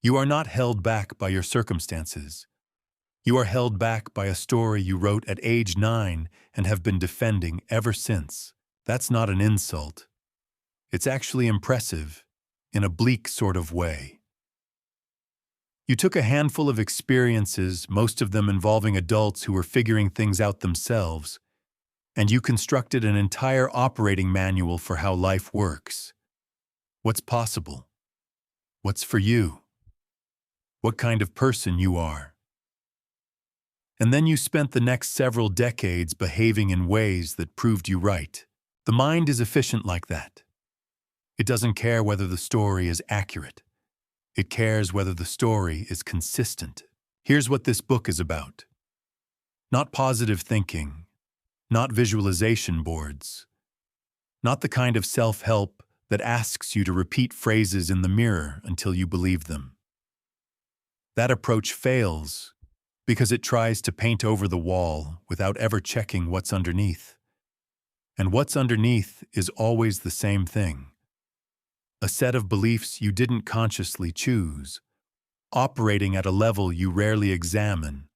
You are not held back by your circumstances. You are held back by a story you wrote at age 9 and have been defending ever since. That's not an insult. It's actually impressive, in a bleak sort of way. You took a handful of experiences, most of them involving adults who were figuring things out themselves, and you constructed an entire operating manual for how life works. What's possible? What's for you? What kind of person you are? And then you spent the next several decades behaving in ways that proved you right. The mind is efficient like that. It doesn't care whether the story is accurate. It cares whether the story is consistent. Here's what this book is about. Not positive thinking, not visualization boards, not the kind of self-help that asks you to repeat phrases in the mirror until you believe them. That approach fails because it tries to paint over the wall without ever checking what's underneath. And what's underneath is always the same thing. A set of beliefs you didn't consciously choose, operating at a level you rarely examine,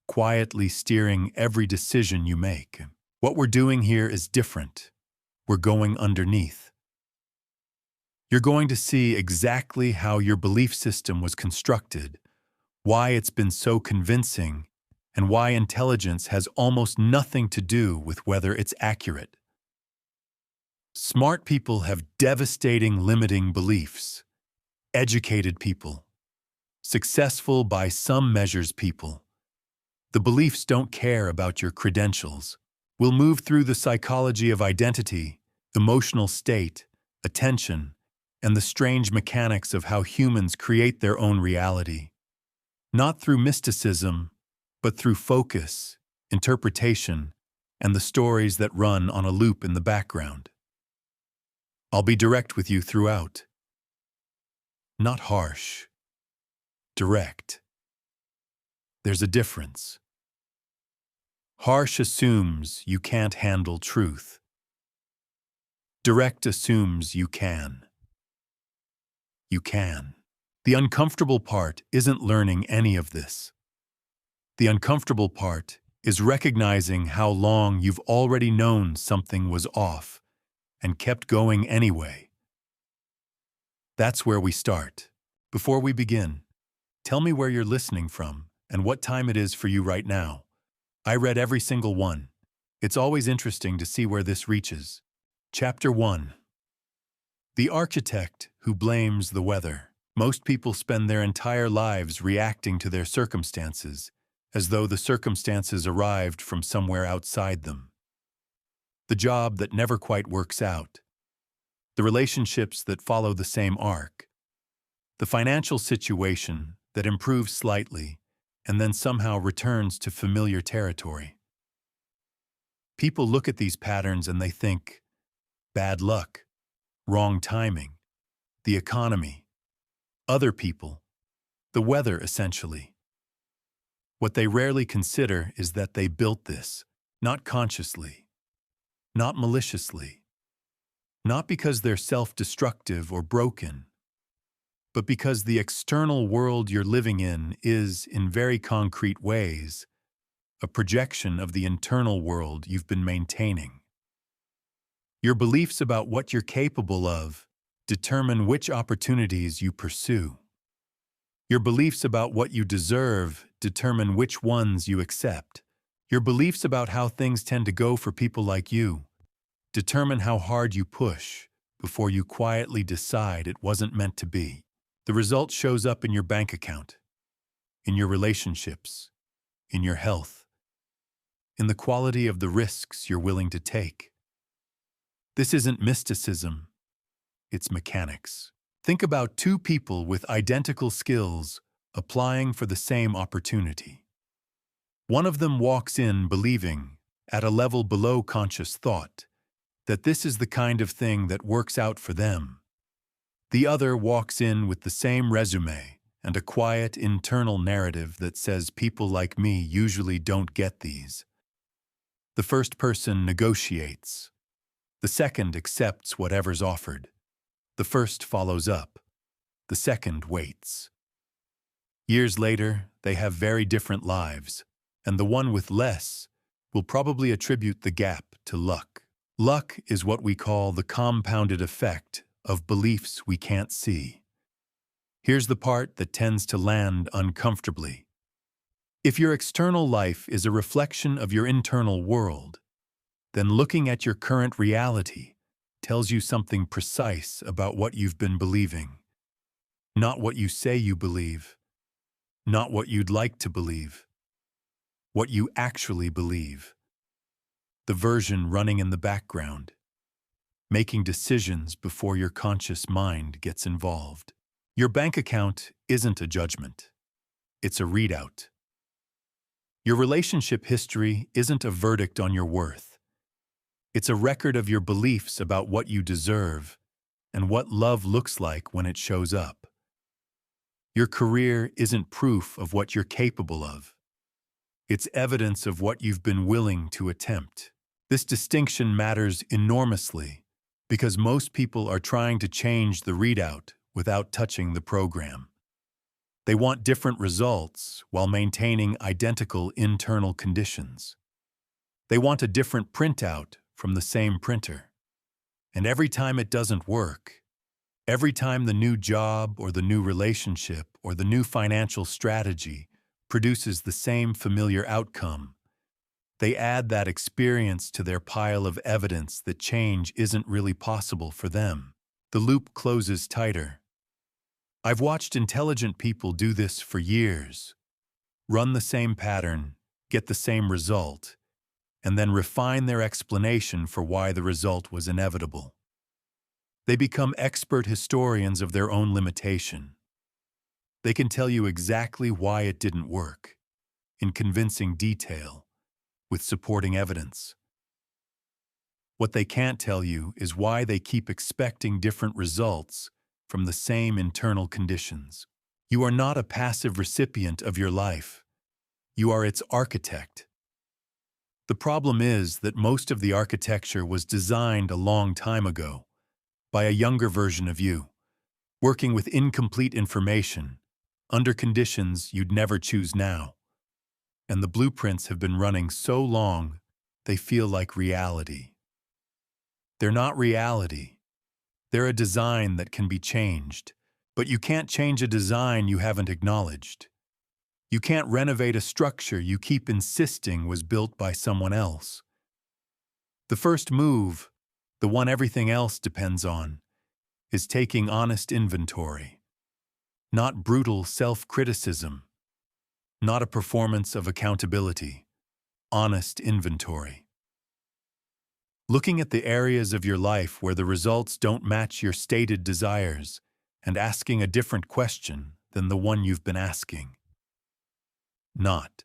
quietly steering every decision you make. What we're doing here is different. We're going underneath. You're going to see exactly how your belief system was constructed, why it's been so convincing, and why intelligence has almost nothing to do with whether it's accurate. Smart people have devastating limiting beliefs. Educated people. Successful by some measures people. The beliefs don't care about your credentials. We'll move through the psychology of identity, emotional state, attention, and the strange mechanics of how humans create their own reality. Not through mysticism, but through focus, interpretation, and the stories that run on a loop in the background. I'll be direct with you throughout. Not harsh. Direct. There's a difference. Harsh assumes you can't handle truth. Direct assumes you can. You can. The uncomfortable part isn't learning any of this. The uncomfortable part is recognizing how long you've already known something was off and kept going anyway. That's where we start. Before we begin, tell me where you're listening from and what time it is for you right now. I read every single one. It's always interesting to see where this reaches. Chapter 1. The architect who blames the weather. Most people spend their entire lives reacting to their circumstances, as though the circumstances arrived from somewhere outside them. The job that never quite works out. The relationships that follow the same arc. The financial situation that improves slightly and then somehow returns to familiar territory. People look at these patterns and they think, bad luck, wrong timing, the economy, other people, the weather essentially. What they rarely consider is that they built this, not consciously, not maliciously, not because they're self-destructive or broken, but because the external world you're living in is, in very concrete ways, a projection of the internal world you've been maintaining. Your beliefs about what you're capable of determine which opportunities you pursue. Your beliefs about what you deserve determine which ones you accept. Your beliefs about how things tend to go for people like you determine how hard you push before you quietly decide it wasn't meant to be. The result shows up in your bank account, in your relationships, in your health, in the quality of the risks you're willing to take. This isn't mysticism. It's mechanics. Think about two people with identical skills applying for the same opportunity. One of them walks in believing, at a level below conscious thought, that this is the kind of thing that works out for them. The other walks in with the same resume and a quiet internal narrative that says people like me usually don't get these. The first person negotiates. The second accepts whatever's offered. The first follows up. The second waits. Years later, they have very different lives, and the one with less will probably attribute the gap to luck. Luck is what we call the compounded effect of beliefs we can't see. Here's the part that tends to land uncomfortably. If your external life is a reflection of your internal world, then looking at your current reality tells you something precise about what you've been believing. Not what you say you believe, not what you'd like to believe, what you actually believe. The version running in the background, making decisions before your conscious mind gets involved. Your bank account isn't a judgment. It's a readout. Your relationship history isn't a verdict on your worth. It's a record of your beliefs about what you deserve and what love looks like when it shows up. Your career isn't proof of what you're capable of. It's evidence of what you've been willing to attempt. This distinction matters enormously because most people are trying to change the readout without touching the program. They want different results while maintaining identical internal conditions. They want a different printout from the same printer. And every time it doesn't work, every time the new job or the new relationship or the new financial strategy produces the same familiar outcome, they add that experience to their pile of evidence that change isn't really possible for them. The loop closes tighter. I've watched intelligent people do this for years. Run the same pattern, get the same result, and then refine their explanation for why the result was inevitable. They become expert historians of their own limitation. They can tell you exactly why it didn't work, in convincing detail, with supporting evidence. What they can't tell you is why they keep expecting different results from the same internal conditions. You are not a passive recipient of your life. You are its architect. The problem is that most of the architecture was designed a long time ago by a younger version of you, working with incomplete information, under conditions you'd never choose now. And the blueprints have been running so long, they feel like reality. They're not reality. They're a design that can be changed, but you can't change a design you haven't acknowledged. You can't renovate a structure you keep insisting was built by someone else. The first move, the one everything else depends on, is taking honest inventory. Not brutal self-criticism, not a performance of accountability, honest inventory. Looking at the areas of your life where the results don't match your stated desires and asking a different question than the one you've been asking. Not,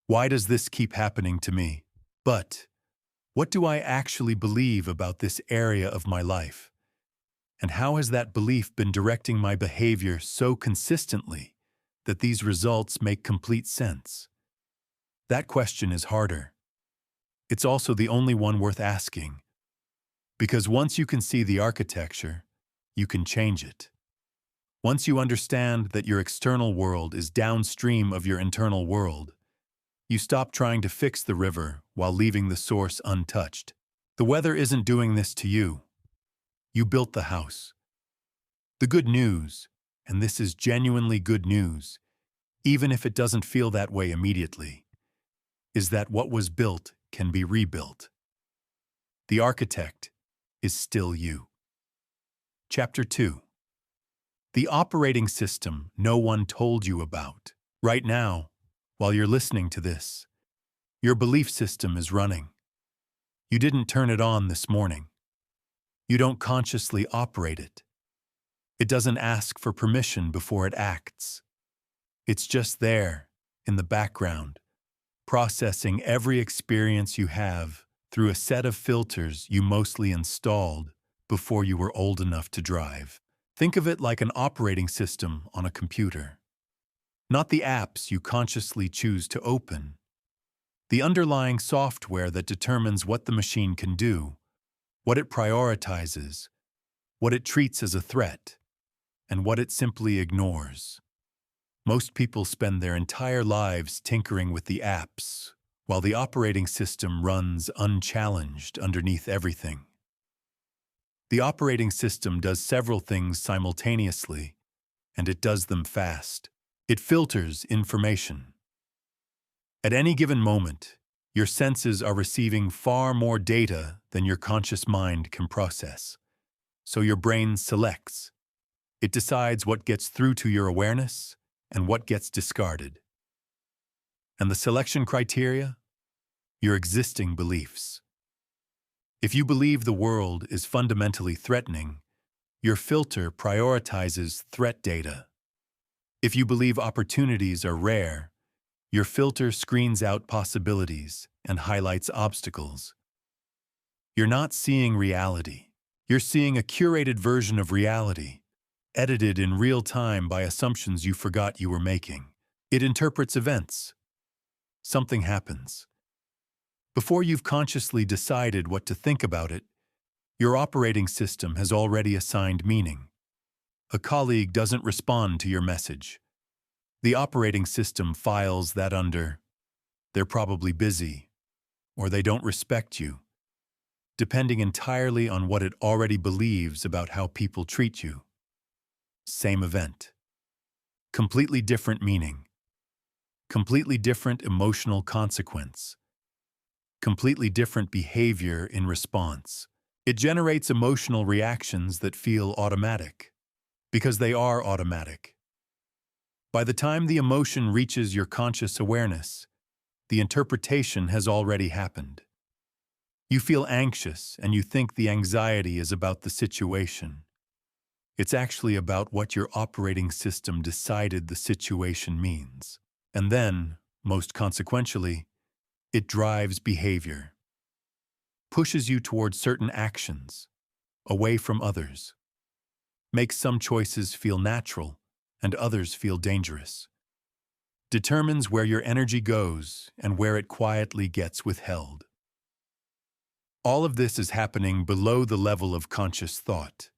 why does this keep happening to me? But, what do I actually believe about this area of my life? And how has that belief been directing my behavior so consistently that these results make complete sense? That question is harder. It's also the only one worth asking. Because once you can see the architecture, you can change it. Once you understand that your external world is downstream of your internal world, you stop trying to fix the river while leaving the source untouched. The weather isn't doing this to you. You built the house. The good news, and this is genuinely good news, even if it doesn't feel that way immediately, is that what was built can be rebuilt. The architect is still you. Chapter 2. The operating system no one told you about. Right now, while you're listening to this, your belief system is running. You didn't turn it on this morning. You don't consciously operate it. It doesn't ask for permission before it acts. It's just there, in the background, processing every experience you have through a set of filters you mostly installed before you were old enough to drive. Think of it like an operating system on a computer. Not the apps you consciously choose to open. The underlying software that determines what the machine can do, what it prioritizes, what it treats as a threat, and what it simply ignores. Most people spend their entire lives tinkering with the apps, while the operating system runs unchallenged underneath everything. The operating system does several things simultaneously, and it does them fast. It filters information. At any given moment, your senses are receiving far more data than your conscious mind can process. So your brain selects. It decides what gets through to your awareness and what gets discarded. And the selection criteria? Your existing beliefs. If you believe the world is fundamentally threatening, your filter prioritizes threat data. If you believe opportunities are rare, your filter screens out possibilities and highlights obstacles. You're not seeing reality. You're seeing a curated version of reality, edited in real time by assumptions you forgot you were making. It interprets events. Something happens. Before you've consciously decided what to think about it, your operating system has already assigned meaning. A colleague doesn't respond to your message. The operating system files that under, "They're probably busy," or "They don't respect you," depending entirely on what it already believes about how people treat you. Same event. Completely different meaning. Completely different emotional consequence. Completely different behavior in response. It generates emotional reactions that feel automatic, because they are automatic. By the time the emotion reaches your conscious awareness, the interpretation has already happened. You feel anxious and you think the anxiety is about the situation. It's actually about what your operating system decided the situation means. And then, most consequentially, it drives behavior, pushes you towards certain actions, away from others, makes some choices feel natural and others feel dangerous, determines where your energy goes and where it quietly gets withheld. All of this is happening below the level of conscious thought.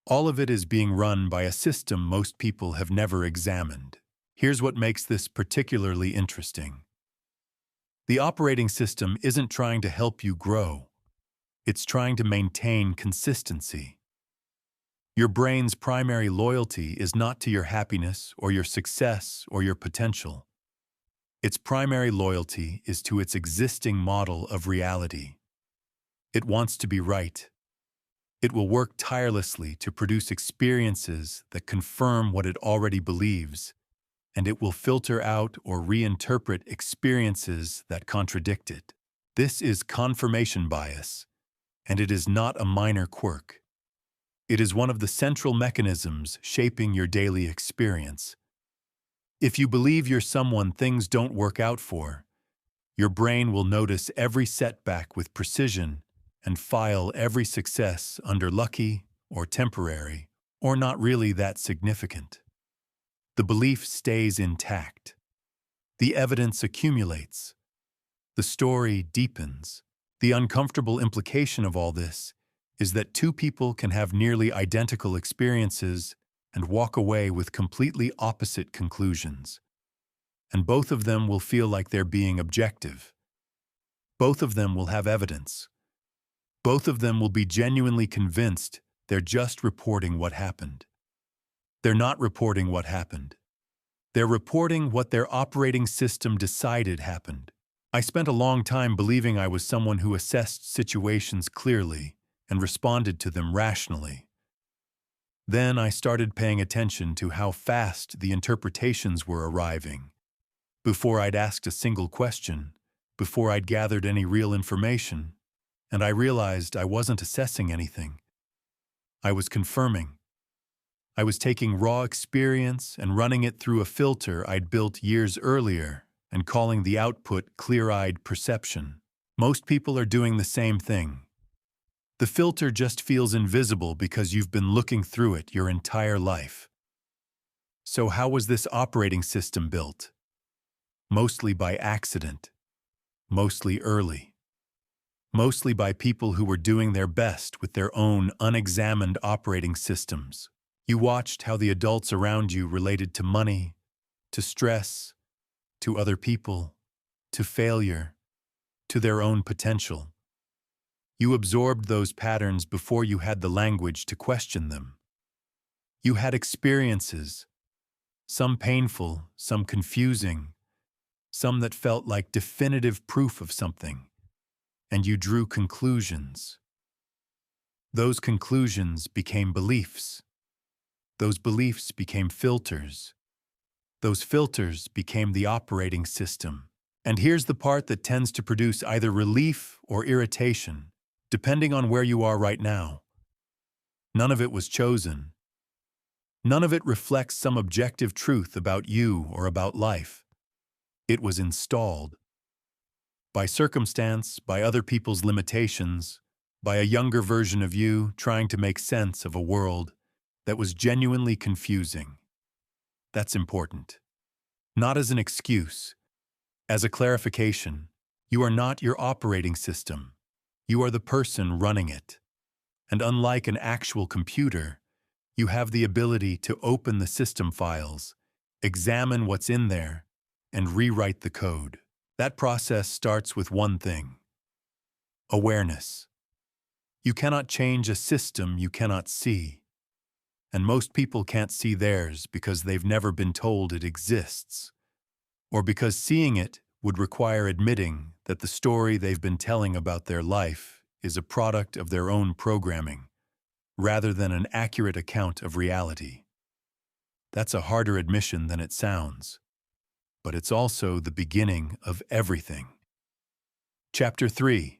All of it is being run by a system most people have never examined. Here's what makes this particularly interesting. The operating system isn't trying to help you grow. It's trying to maintain consistency. Your brain's primary loyalty is not to your happiness or your success or your potential. Its primary loyalty is to its existing model of reality. It wants to be right. It will work tirelessly to produce experiences that confirm what it already believes, and it will filter out or reinterpret experiences that contradict it. This is confirmation bias, and it is not a minor quirk. It is one of the central mechanisms shaping your daily experience. If you believe you're someone things don't work out for, your brain will notice every setback with precision and file every success under lucky or temporary or not really that significant. The belief stays intact. The evidence accumulates. The story deepens. The uncomfortable implication of all this is that two people can have nearly identical experiences and walk away with completely opposite conclusions. And both of them will feel like they're being objective. Both of them will have evidence. Both of them will be genuinely convinced they're just reporting what happened. They're not reporting what happened. They're reporting what their operating system decided happened. I spent a long time believing I was someone who assessed situations clearly and responded to them rationally. Then I started paying attention to how fast the interpretations were arriving. Before I'd asked a single question, before I'd gathered any real information, and I realized I wasn't assessing anything. I was confirming. I was taking raw experience and running it through a filter I'd built years earlier and calling the output clear-eyed perception. Most people are doing the same thing. The filter just feels invisible because you've been looking through it your entire life. So how was this operating system built? Mostly by accident. Mostly early. Mostly by people who were doing their best with their own unexamined operating systems. You watched how the adults around you related to money, to stress, to other people, to failure, to their own potential. You absorbed those patterns before you had the language to question them. You had experiences, some painful, some confusing, some that felt like definitive proof of something, and you drew conclusions. Those conclusions became beliefs. Those beliefs became filters. Those filters became the operating system. And here's the part that tends to produce either relief or irritation, depending on where you are right now. None of it was chosen. None of it reflects some objective truth about you or about life. It was installed. By circumstance, by other people's limitations, by a younger version of you trying to make sense of a world that was genuinely confusing. That's important. Not as an excuse, as a clarification. You are not your operating system. You are the person running it. And unlike an actual computer, you have the ability to open the system files, examine what's in there, and rewrite the code. That process starts with one thing: awareness. You cannot change a system you cannot see. And most people can't see theirs because they've never been told it exists, or because seeing it would require admitting that the story they've been telling about their life is a product of their own programming, rather than an accurate account of reality. That's a harder admission than it sounds, but it's also the beginning of everything. Chapter 3.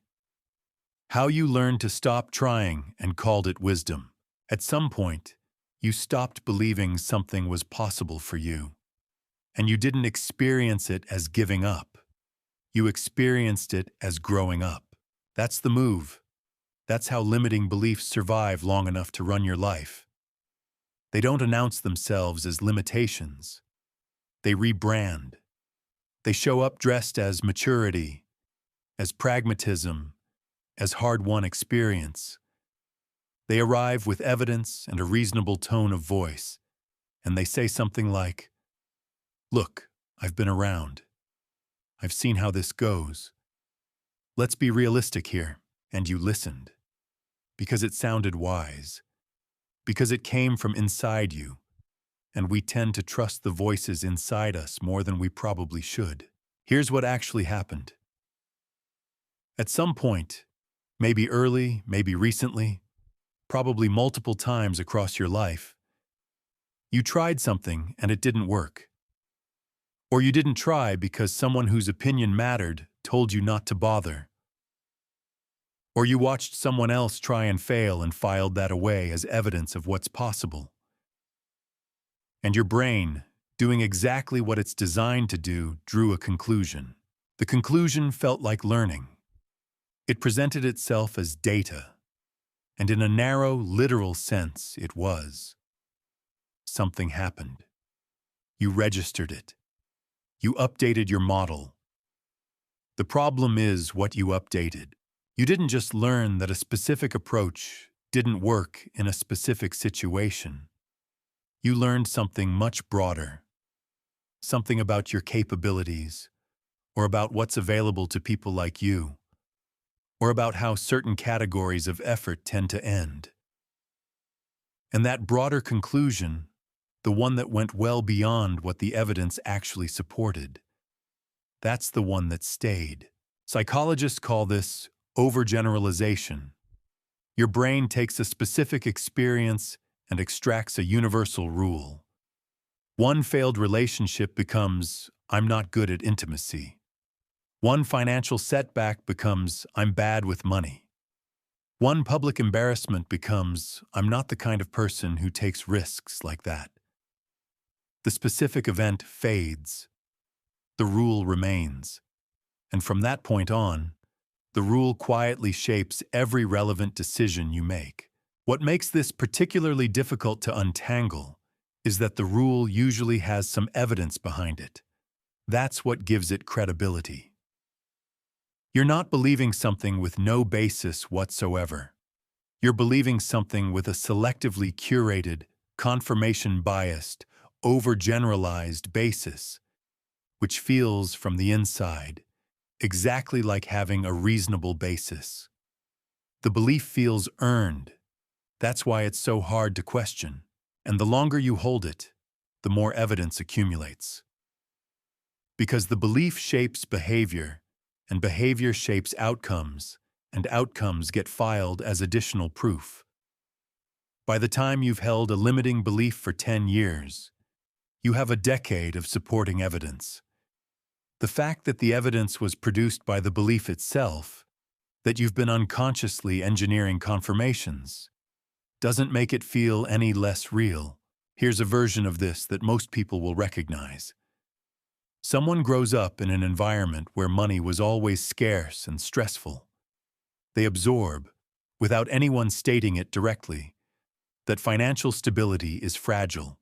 How you learned to stop trying and called it wisdom. At some point, you stopped believing something was possible for you, and you didn't experience it as giving up. You experienced it as growing up. That's the move. That's how limiting beliefs survive long enough to run your life. They don't announce themselves as limitations. They rebrand. They show up dressed as maturity, as pragmatism, as hard-won experience. They arrive with evidence and a reasonable tone of voice, and they say something like, "Look, I've been around. I've seen how this goes. Let's be realistic here." And you listened. Because it sounded wise. Because it came from inside you. And we tend to trust the voices inside us more than we probably should. Here's what actually happened. At some point, maybe early, maybe recently, probably multiple times across your life, you tried something and it didn't work. Or you didn't try because someone whose opinion mattered told you not to bother. Or you watched someone else try and fail and filed that away as evidence of what's possible. And your brain, doing exactly what it's designed to do, drew a conclusion. The conclusion felt like learning. It presented itself as data, and in a narrow, literal sense, it was. Something happened. You registered it. You updated your model. The problem is what you updated. You didn't just learn that a specific approach didn't work in a specific situation. You learned something much broader. Something about your capabilities, or about what's available to people like you, or about how certain categories of effort tend to end. And that broader conclusion, the one that went well beyond what the evidence actually supported, that's the one that stayed. Psychologists call this overgeneralization. Your brain takes a specific experience and extracts a universal rule. One failed relationship becomes, "I'm not good at intimacy." One financial setback becomes, "I'm bad with money." One public embarrassment becomes, "I'm not the kind of person who takes risks like that." The specific event fades. The rule remains. And from that point on, the rule quietly shapes every relevant decision you make. What makes this particularly difficult to untangle is that the rule usually has some evidence behind it. That's what gives it credibility. You're not believing something with no basis whatsoever. You're believing something with a selectively curated, confirmation-biased, overgeneralized basis, which feels from the inside exactly like having a reasonable basis. The belief feels earned. That's why it's so hard to question. And the longer you hold it, the more evidence accumulates. Because the belief shapes behavior, and behavior shapes outcomes, and outcomes get filed as additional proof. By the time you've held a limiting belief for 10 years, you have a decade of supporting evidence. The fact that the evidence was produced by the belief itself, that you've been unconsciously engineering confirmations, doesn't make it feel any less real. Here's a version of this that most people will recognize. Someone grows up in an environment where money was always scarce and stressful. They absorb, without anyone stating it directly, that financial stability is fragile,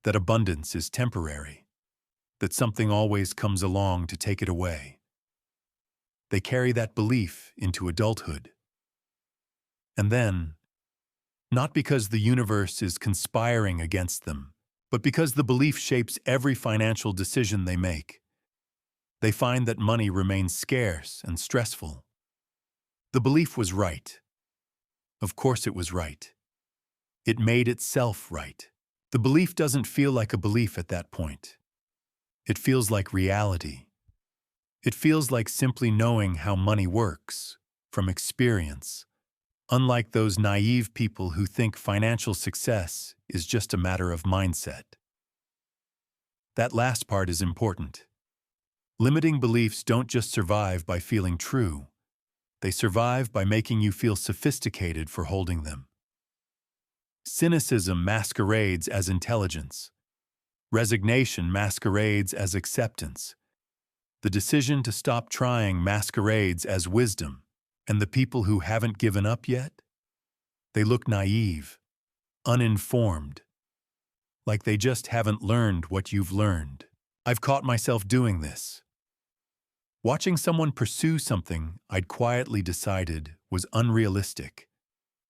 that abundance is temporary, that something always comes along to take it away. They carry that belief into adulthood. And then, not because the universe is conspiring against them, but because the belief shapes every financial decision they make, they find that money remains scarce and stressful. The belief was right. Of course it was right. It made itself right. The belief doesn't feel like a belief at that point. It feels like reality. It feels like simply knowing how money works, from experience, unlike those naive people who think financial success is just a matter of mindset. That last part is important. Limiting beliefs don't just survive by feeling true. They survive by making you feel sophisticated for holding them. Cynicism masquerades as intelligence. Resignation masquerades as acceptance. The decision to stop trying masquerades as wisdom. And the people who haven't given up yet? They look naive, uninformed, like they just haven't learned what you've learned. I've caught myself doing this. Watching someone pursue something I'd quietly decided was unrealistic,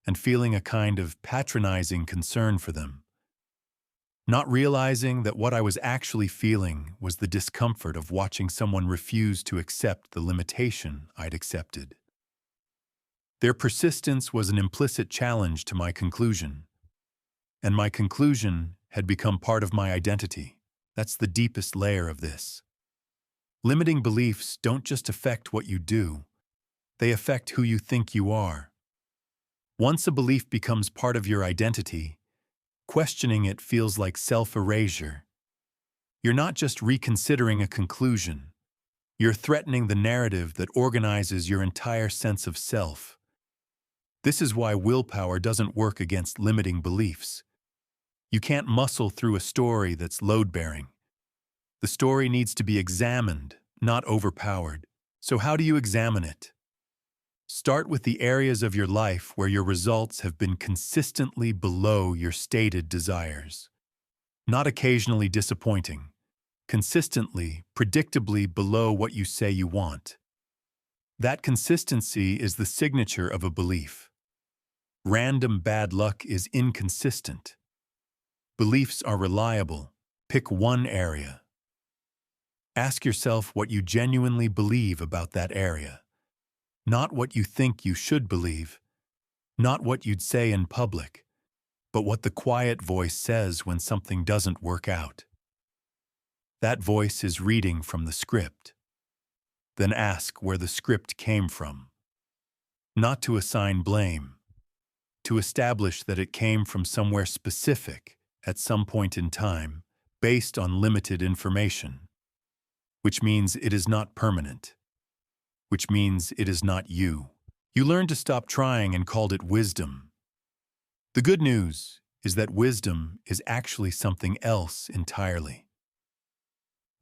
and feeling a kind of patronizing concern for them. Not realizing that what I was actually feeling was the discomfort of watching someone refuse to accept the limitation I'd accepted. Their persistence was an implicit challenge to my conclusion, and my conclusion had become part of my identity. That's the deepest layer of this. Limiting beliefs don't just affect what you do, they affect who you think you are. Once a belief becomes part of your identity, questioning it feels like self-erasure. You're not just reconsidering a conclusion, you're threatening the narrative that organizes your entire sense of self. This is why willpower doesn't work against limiting beliefs. You can't muscle through a story that's load-bearing. The story needs to be examined, not overpowered. So how do you examine it? Start with the areas of your life where your results have been consistently below your stated desires. Not occasionally disappointing, consistently, predictably below what you say you want. That consistency is the signature of a belief. Random bad luck is inconsistent. Beliefs are reliable. Pick one area. Ask yourself what you genuinely believe about that area. Not what you think you should believe, not what you'd say in public, but what the quiet voice says when something doesn't work out. That voice is reading from the script. Then ask where the script came from. Not to assign blame, to establish that it came from somewhere specific at some point in time, based on limited information, which means it is not permanent. Which means it is not you. You learned to stop trying and called it wisdom. The good news is that wisdom is actually something else entirely.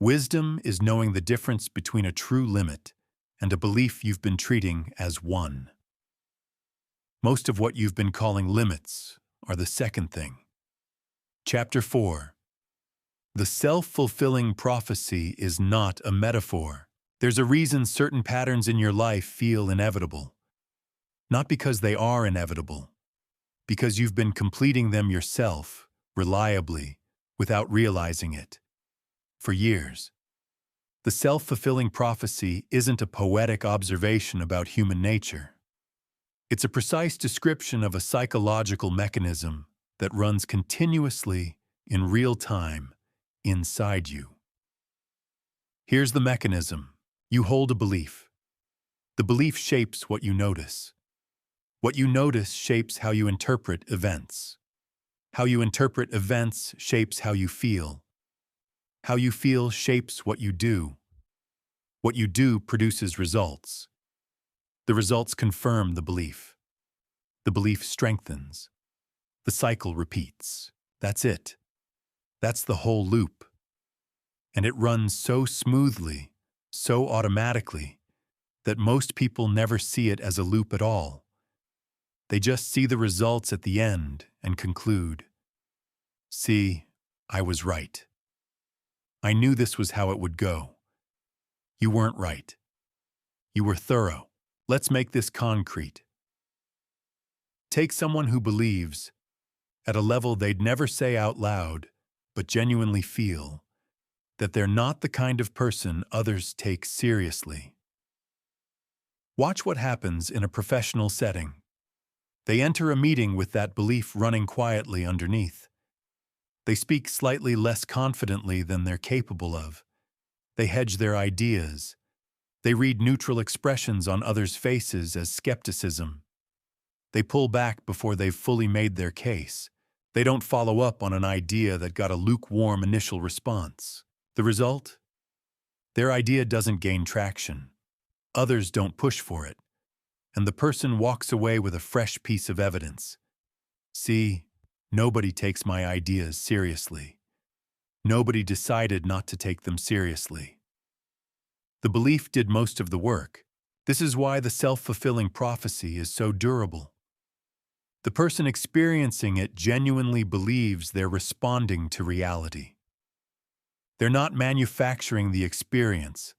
Wisdom is knowing the difference between a true limit and a belief you've been treating as one. Most of what you've been calling limits are the second thing. Chapter 4. The self-fulfilling prophecy is not a metaphor. There's a reason certain patterns in your life feel inevitable. Not because they are inevitable, because you've been completing them yourself, reliably, without realizing it. For years, the self-fulfilling prophecy isn't a poetic observation about human nature. It's a precise description of a psychological mechanism that runs continuously in real time inside you. Here's the mechanism. You hold a belief. The belief shapes what you notice. What you notice shapes how you interpret events. How you interpret events shapes how you feel. How you feel shapes what you do. What you do produces results. The results confirm the belief. The belief strengthens. The cycle repeats. That's it. That's the whole loop. And it runs so smoothly, so automatically, that most people never see it as a loop at all. They just see the results at the end and conclude, "See, I was right. I knew this was how it would go. You weren't right. You were thorough. Let's make this concrete." Take someone who believes, at a level they'd never say out loud, but genuinely feel, that they're not the kind of person others take seriously. Watch what happens in a professional setting. They enter a meeting with that belief running quietly underneath. They speak slightly less confidently than they're capable of. They hedge their ideas. They read neutral expressions on others' faces as skepticism. They pull back before they've fully made their case. They don't follow up on an idea that got a lukewarm initial response. The result? Their idea doesn't gain traction. Others don't push for it. And the person walks away with a fresh piece of evidence. "See, nobody takes my ideas seriously. Nobody decided not to take them seriously." The belief did most of the work. This is why the self-fulfilling prophecy is so durable. The person experiencing it genuinely believes they're responding to reality. They're not manufacturing the experience.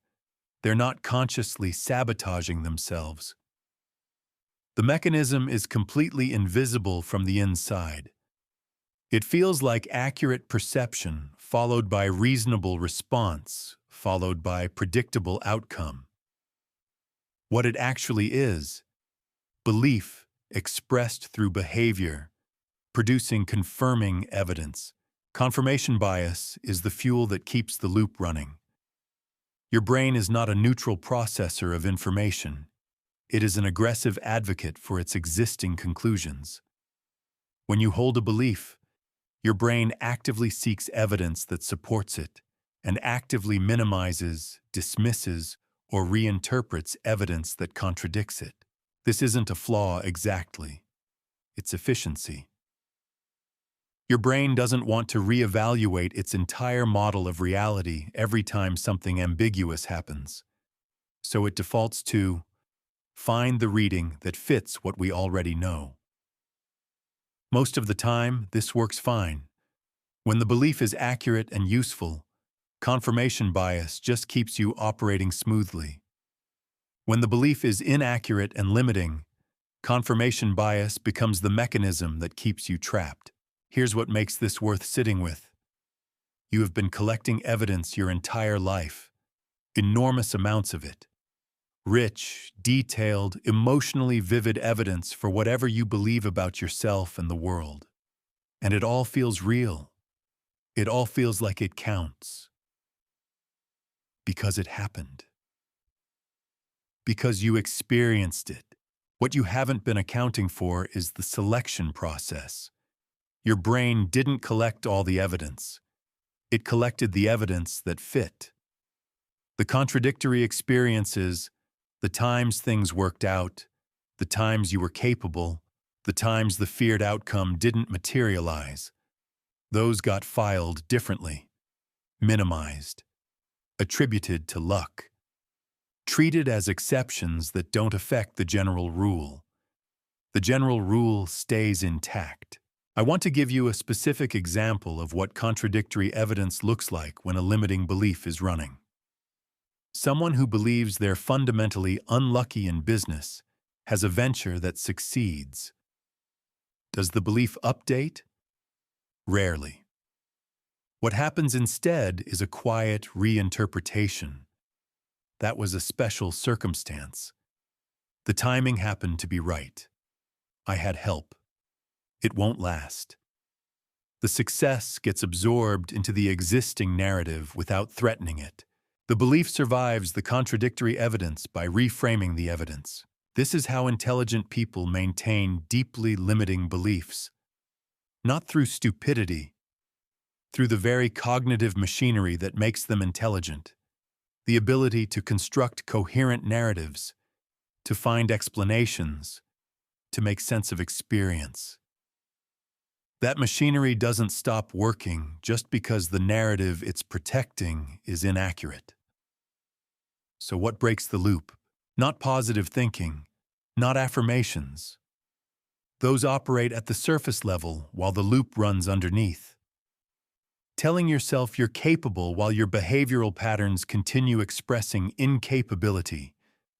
They're not consciously sabotaging themselves. The mechanism is completely invisible from the inside. It feels like accurate perception, followed by reasonable response, followed by predictable outcome. What it actually is, belief expressed through behavior, producing confirming evidence. Confirmation bias is the fuel that keeps the loop running. Your brain is not a neutral processor of information. It is an aggressive advocate for its existing conclusions. When you hold a belief, your brain actively seeks evidence that supports it and actively minimizes, dismisses, or reinterprets evidence that contradicts it. This isn't a flaw exactly. It's efficiency. Your brain doesn't want to reevaluate its entire model of reality every time something ambiguous happens. So it defaults to find the reading that fits what we already know. Most of the time, this works fine. When the belief is accurate and useful, confirmation bias just keeps you operating smoothly. When the belief is inaccurate and limiting, confirmation bias becomes the mechanism that keeps you trapped. Here's what makes this worth sitting with. You have been collecting evidence your entire life, enormous amounts of it. Rich, detailed, emotionally vivid evidence for whatever you believe about yourself and the world. And it all feels real. It all feels like it counts. Because it happened. Because you experienced it. What you haven't been accounting for is the selection process. Your brain didn't collect all the evidence. It collected the evidence that fit. The contradictory experiences, the times things worked out, the times you were capable, the times the feared outcome didn't materialize. Those got filed differently, minimized, attributed to luck, treated as exceptions that don't affect the general rule. The general rule stays intact. I want to give you a specific example of what contradictory evidence looks like when a limiting belief is running. Someone who believes they're fundamentally unlucky in business has a venture that succeeds. Does the belief update? Rarely. What happens instead is a quiet reinterpretation. That was a special circumstance. The timing happened to be right. I had help. It won't last. The success gets absorbed into the existing narrative without threatening it. The belief survives the contradictory evidence by reframing the evidence. This is how intelligent people maintain deeply limiting beliefs. Not through stupidity, through the very cognitive machinery that makes them intelligent. The ability to construct coherent narratives, to find explanations, to make sense of experience. That machinery doesn't stop working just because the narrative it's protecting is inaccurate. So what breaks the loop? Not positive thinking, not affirmations. Those operate at the surface level while the loop runs underneath. Telling yourself you're capable while your behavioral patterns continue expressing incapability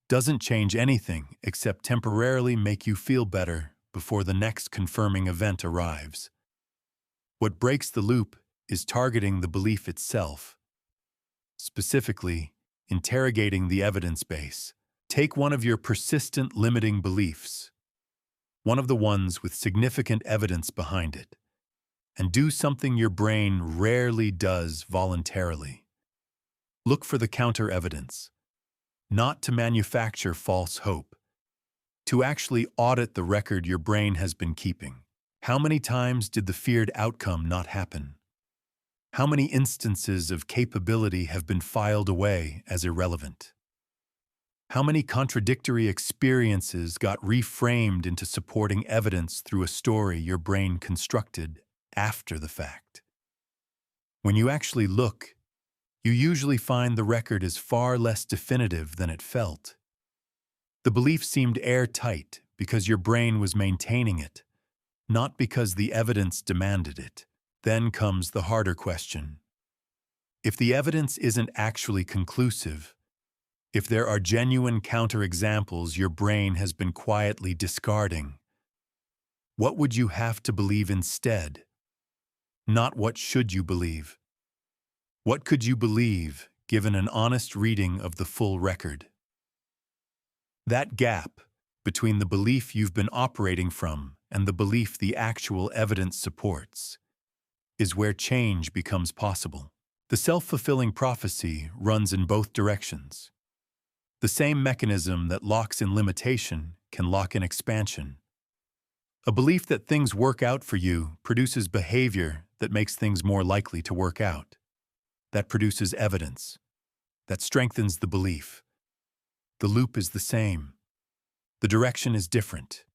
doesn't change anything except temporarily make you feel better before the next confirming event arrives. What breaks the loop is targeting the belief itself. Specifically, interrogating the evidence base. Take one of your persistent limiting beliefs, one of the ones with significant evidence behind it, and do something your brain rarely does voluntarily. Look for the counter-evidence, not to manufacture false hope, to actually audit the record your brain has been keeping. How many times did the feared outcome not happen? How many instances of capability have been filed away as irrelevant? How many contradictory experiences got reframed into supporting evidence through a story your brain constructed after the fact? When you actually look, you usually find the record is far less definitive than it felt. The belief seemed airtight because your brain was maintaining it, not because the evidence demanded it. Then comes the harder question. If the evidence isn't actually conclusive, if there are genuine counterexamples your brain has been quietly discarding, what would you have to believe instead? Not what should you believe. What could you believe given an honest reading of the full record? That gap between the belief you've been operating from and the belief the actual evidence supports is where change becomes possible. The self-fulfilling prophecy runs in both directions. The same mechanism that locks in limitation can lock in expansion. A belief that things work out for you produces behavior that makes things more likely to work out. That produces evidence. That strengthens the belief. The loop is the same. The direction is different.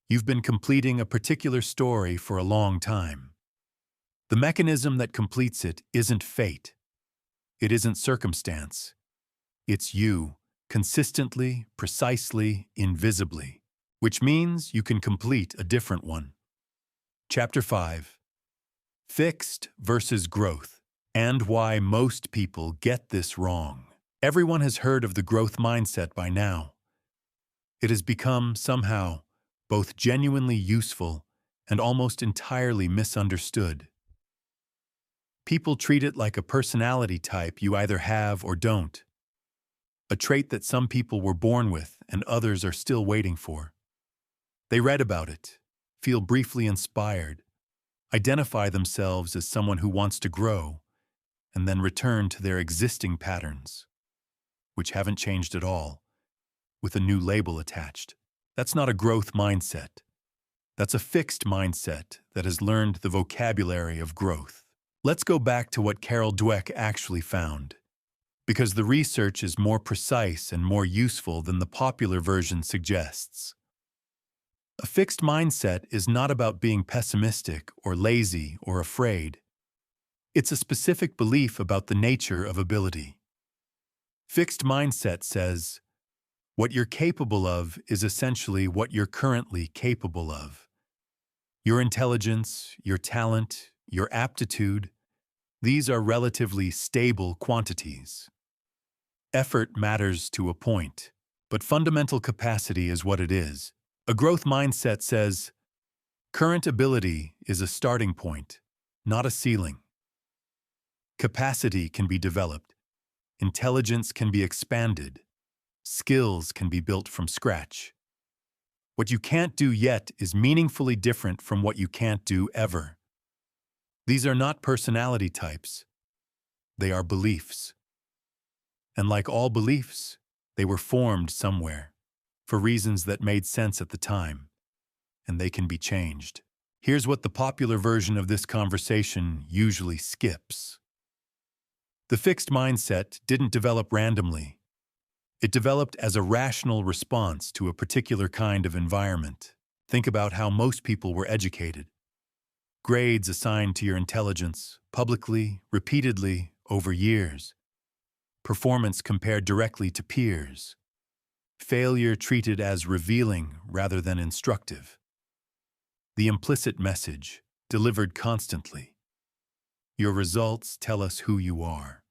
You've been completing a particular story for a long time. The mechanism that completes it isn't fate. It isn't circumstance. It's you, consistently, precisely, invisibly, which means you can complete a different one. Chapter 5. Fixed versus growth, and why most people get this wrong. Everyone has heard of the growth mindset by now. It has become, somehow, both genuinely useful and almost entirely misunderstood. People treat it like a personality type you either have or don't. A trait that some people were born with and others are still waiting for. They read about it, feel briefly inspired, identify themselves as someone who wants to grow, and then return to their existing patterns, which haven't changed at all, with a new label attached. That's not a growth mindset. That's a fixed mindset that has learned the vocabulary of growth. Let's go back to what Carol Dweck actually found, because the research is more precise and more useful than the popular version suggests. A fixed mindset is not about being pessimistic or lazy or afraid. It's a specific belief about the nature of ability. Fixed mindset says, what you're capable of is essentially what you're currently capable of. Your intelligence, your talent, your aptitude, these are relatively stable quantities. Effort matters to a point, but fundamental capacity is what it is. A growth mindset says, current ability is a starting point, not a ceiling. Capacity can be developed, intelligence can be expanded, skills can be built from scratch. What you can't do yet is meaningfully different from what you can't do ever. These are not personality types. They are beliefs. And like all beliefs, they were formed somewhere, for reasons that made sense at the time, and they can be changed. Here's what the popular version of this conversation usually skips. The fixed mindset didn't develop randomly. It developed as a rational response to a particular kind of environment. Think about how most people were educated. Grades assigned to your intelligence, publicly, repeatedly, over years. Performance compared directly to peers. Failure treated as revealing rather than instructive. The implicit message, delivered constantly. Your results tell us who you are.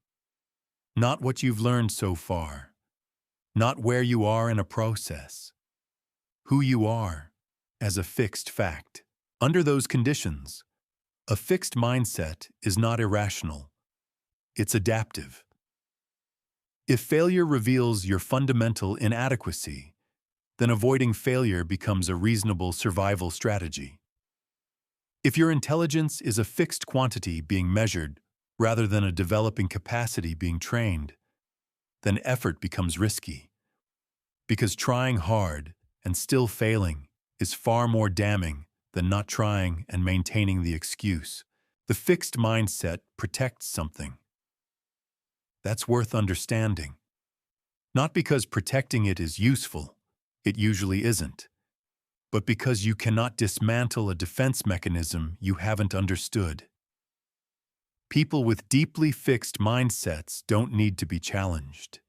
Not what you've learned so far. Not where you are in a process. Who you are, as a fixed fact. Under those conditions, a fixed mindset is not irrational. It's adaptive. If failure reveals your fundamental inadequacy, then avoiding failure becomes a reasonable survival strategy. If your intelligence is a fixed quantity being measured rather than a developing capacity being trained, then effort becomes risky. Because trying hard and still failing is far more damning than not trying and maintaining the excuse. The fixed mindset protects something. That's worth understanding. Not because protecting it is useful, it usually isn't, but because you cannot dismantle a defense mechanism you haven't understood. People with deeply fixed mindsets don't need to be challenged.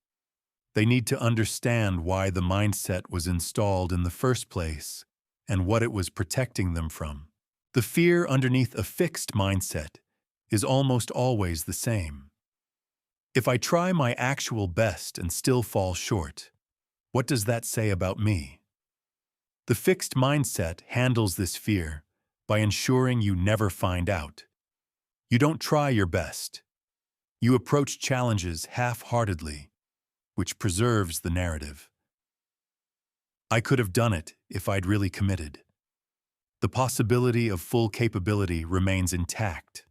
They need to understand why the mindset was installed in the first place and what it was protecting them from. The fear underneath a fixed mindset is almost always the same. If I try my actual best and still fall short, what does that say about me? The fixed mindset handles this fear by ensuring you never find out. You don't try your best. You approach challenges half-heartedly, which preserves the narrative. I could have done it if I'd really committed. The possibility of full capability remains intact,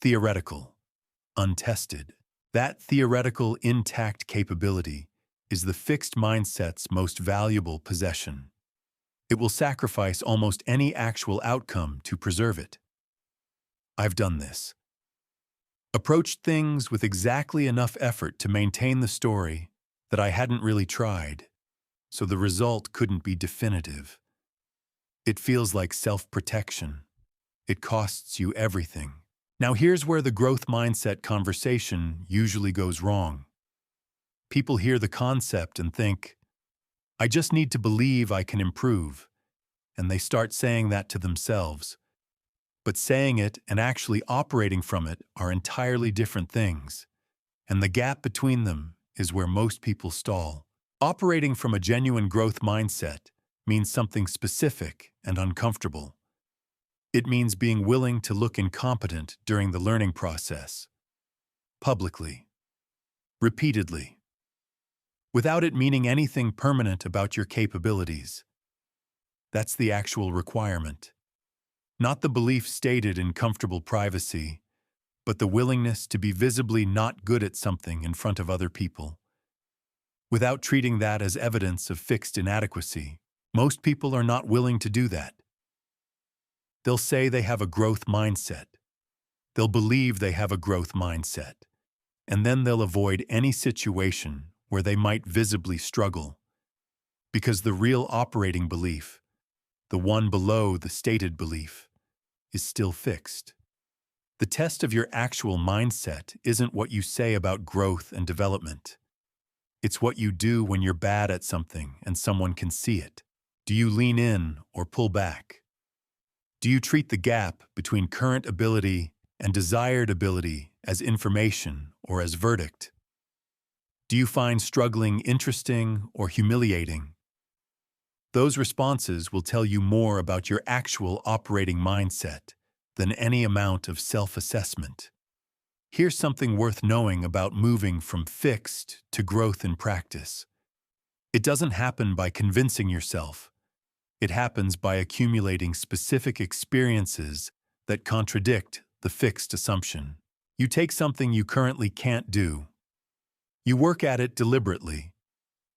theoretical, untested. That theoretical, intact capability is the fixed mindset's most valuable possession. It will sacrifice almost any actual outcome to preserve it. I've done this. Approached things with exactly enough effort to maintain the story that I hadn't really tried, so the result couldn't be definitive. It feels like self-protection. It costs you everything. Now here's where the growth mindset conversation usually goes wrong. People hear the concept and think, I just need to believe I can improve, and they start saying that to themselves. But saying it and actually operating from it are entirely different things, and the gap between them is where most people stall. Operating from a genuine growth mindset means something specific and uncomfortable. It means being willing to look incompetent during the learning process, publicly, repeatedly, without it meaning anything permanent about your capabilities. That's the actual requirement. Not the belief stated in comfortable privacy, but the willingness to be visibly not good at something in front of other people. Without treating that as evidence of fixed inadequacy, most people are not willing to do that. They'll say they have a growth mindset. They'll believe they have a growth mindset. And then they'll avoid any situation where they might visibly struggle. Because the real operating belief, the one below the stated belief, is still fixed. The test of your actual mindset isn't what you say about growth and development. It's what you do when you're bad at something and someone can see it. Do you lean in or pull back? Do you treat the gap between current ability and desired ability as information or as verdict? Do you find struggling interesting or humiliating? Those responses will tell you more about your actual operating mindset than any amount of self-assessment. Here's something worth knowing about moving from fixed to growth in practice. It doesn't happen by convincing yourself. It happens by accumulating specific experiences that contradict the fixed assumption. You take something you currently can't do. You work at it deliberately.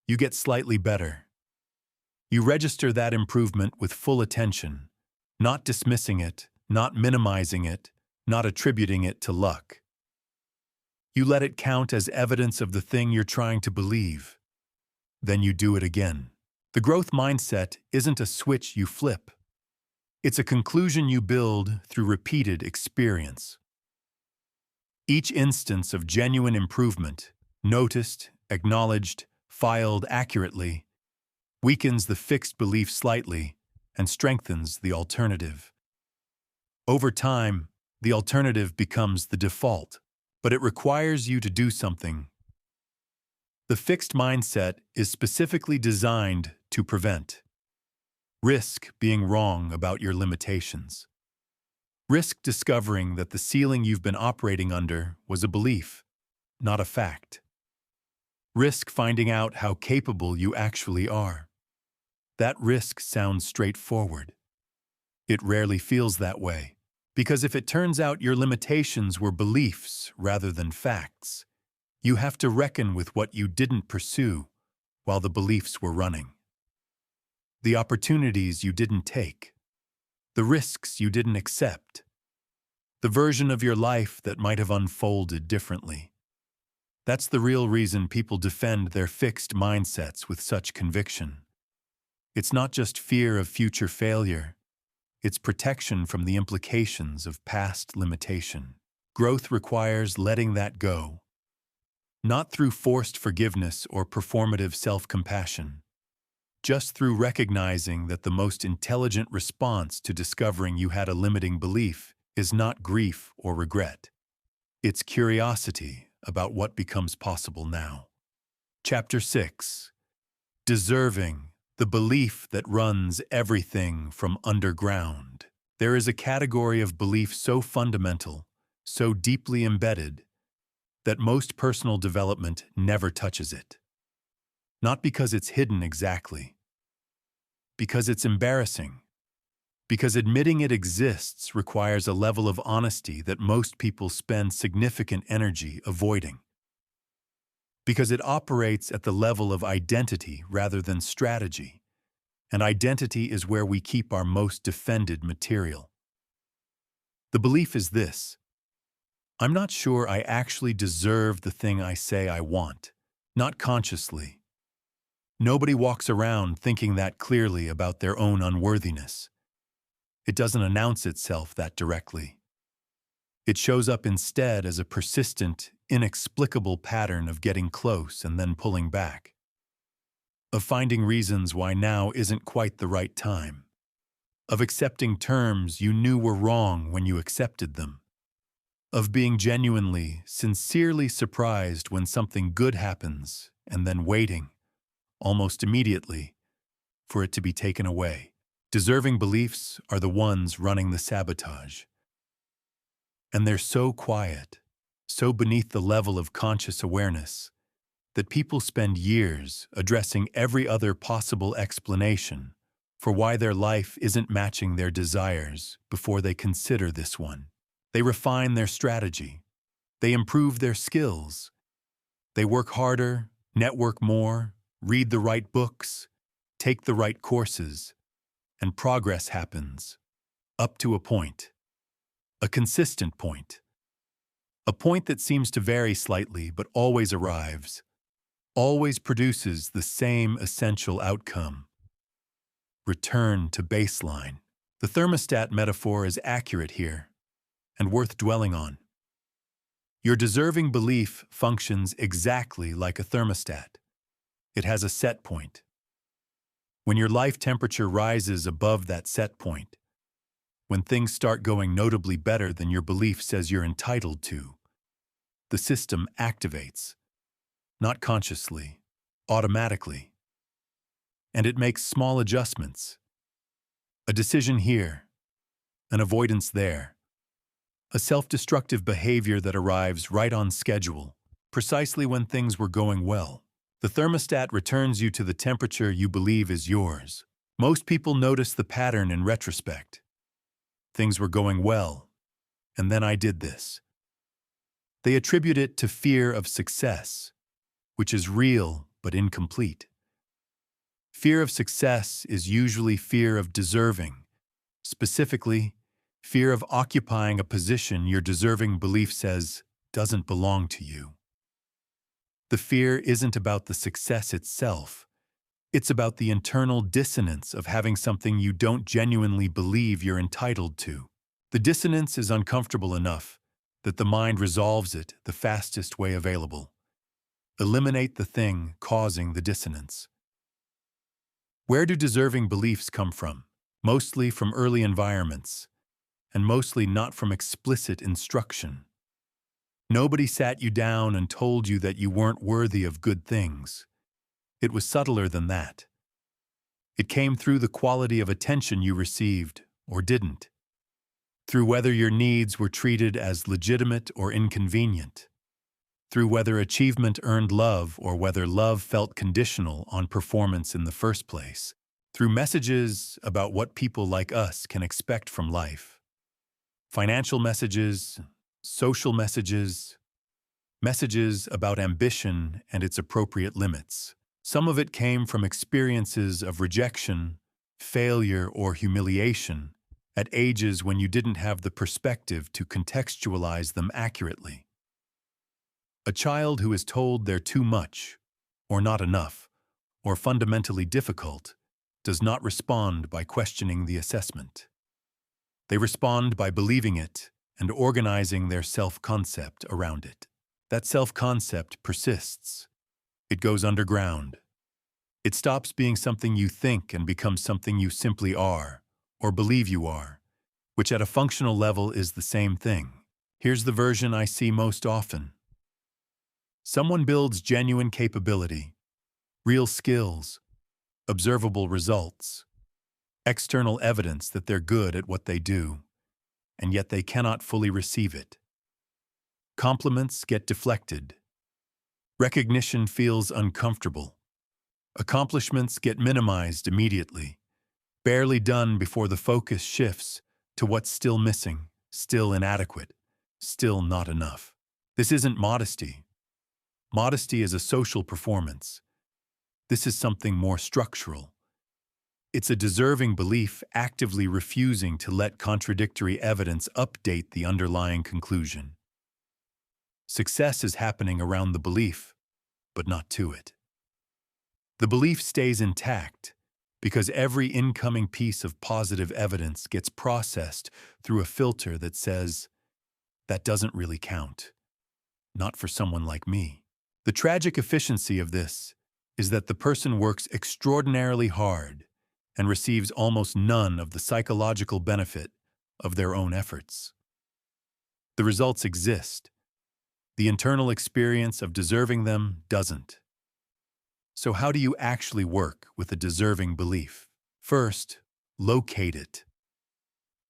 You get slightly better. You register that improvement with full attention, not dismissing it, not minimizing it, not attributing it to luck. You let it count as evidence of the thing you're trying to believe. Then you do it again. The growth mindset isn't a switch you flip. It's a conclusion you build through repeated experience. Each instance of genuine improvement, noticed, acknowledged, filed accurately, weakens the fixed belief slightly and strengthens the alternative. Over time, the alternative becomes the default, but it requires you to do something. The fixed mindset is specifically designed to prevent. Risk being wrong about your limitations. Risk discovering that the ceiling you've been operating under was a belief, not a fact. Risk finding out how capable you actually are. That risk sounds straightforward. It rarely feels that way, because if it turns out your limitations were beliefs rather than facts, you have to reckon with what you didn't pursue while the beliefs were running. The opportunities you didn't take. The risks you didn't accept. The version of your life that might have unfolded differently. That's the real reason people defend their fixed mindsets with such conviction. It's not just fear of future failure. It's protection from the implications of past limitation. Growth requires letting that go. Not through forced forgiveness or performative self-compassion. Just through recognizing that the most intelligent response to discovering you had a limiting belief is not grief or regret. It's curiosity about what becomes possible now. Chapter 6. Deserving, the belief that runs everything from underground. There is a category of belief so fundamental, so deeply embedded, that most personal development never touches it. Not because it's hidden exactly, because it's embarrassing, because admitting it exists requires a level of honesty that most people spend significant energy avoiding, because it operates at the level of identity rather than strategy, and identity is where we keep our most defended material. The belief is this: I'm not sure I actually deserve the thing I say I want, not consciously. Nobody walks around thinking that clearly about their own unworthiness. It doesn't announce itself that directly. It shows up instead as a persistent, inexplicable pattern of getting close and then pulling back. Of finding reasons why now isn't quite the right time. Of accepting terms you knew were wrong when you accepted them. Of being genuinely, sincerely surprised when something good happens and then waiting, almost immediately, for it to be taken away. Deserving beliefs are the ones running the sabotage. And they're so quiet, so beneath the level of conscious awareness, that people spend years addressing every other possible explanation for why their life isn't matching their desires before they consider this one. They refine their strategy. They improve their skills. They work harder, network more, read the right books, take the right courses, and progress happens, up to a point. A consistent point. A point that seems to vary slightly but always arrives, always produces the same essential outcome. Return to baseline. The thermostat metaphor is accurate here, and worth dwelling on. Your deserving belief functions exactly like a thermostat. It has a set point. When your life temperature rises above that set point, when things start going notably better than your belief says you're entitled to, the system activates, not consciously, automatically. And it makes small adjustments. A decision here, an avoidance there, a self-destructive behavior that arrives right on schedule, precisely when things were going well. The thermostat returns you to the temperature you believe is yours. Most people notice the pattern in retrospect. Things were going well, and then I did this. They attribute it to fear of success, which is real but incomplete. Fear of success is usually fear of deserving, specifically, fear of occupying a position your deserving belief says doesn't belong to you. The fear isn't about the success itself. It's about the internal dissonance of having something you don't genuinely believe you're entitled to. The dissonance is uncomfortable enough that the mind resolves it the fastest way available. Eliminate the thing causing the dissonance. Where do deserving beliefs come from? Mostly from early environments, and mostly not from explicit instruction. Nobody sat you down and told you that you weren't worthy of good things. It was subtler than that. It came through the quality of attention you received or didn't, through whether your needs were treated as legitimate or inconvenient, through whether achievement earned love or whether love felt conditional on performance in the first place, through messages about what people like us can expect from life. Financial messages, social messages, messages about ambition and its appropriate limits. Some of it came from experiences of rejection, failure, or humiliation at ages when you didn't have the perspective to contextualize them accurately. A child who is told they're too much, or not enough, or fundamentally difficult, does not respond by questioning the assessment. They respond by believing it and organizing their self-concept around it. That self-concept persists. It goes underground. It stops being something you think and becomes something you simply are, or believe you are, which at a functional level is the same thing. Here's the version I see most often. Someone builds genuine capability, real skills, observable results, external evidence that they're good at what they do, and yet they cannot fully receive it. Compliments get deflected. Recognition feels uncomfortable. Accomplishments get minimized immediately, barely done before the focus shifts to what's still missing, still inadequate, still not enough. This isn't modesty. Modesty is a social performance. This is something more structural. It's a deserving belief actively refusing to let contradictory evidence update the underlying conclusion. Success is happening around the belief, but not to it. The belief stays intact because every incoming piece of positive evidence gets processed through a filter that says, that doesn't really count. Not for someone like me. The tragic efficiency of this is that the person works extraordinarily hard and receives almost none of the psychological benefit of their own efforts. The results exist. The internal experience of deserving them doesn't. So how do you actually work with a deserving belief? First, locate it.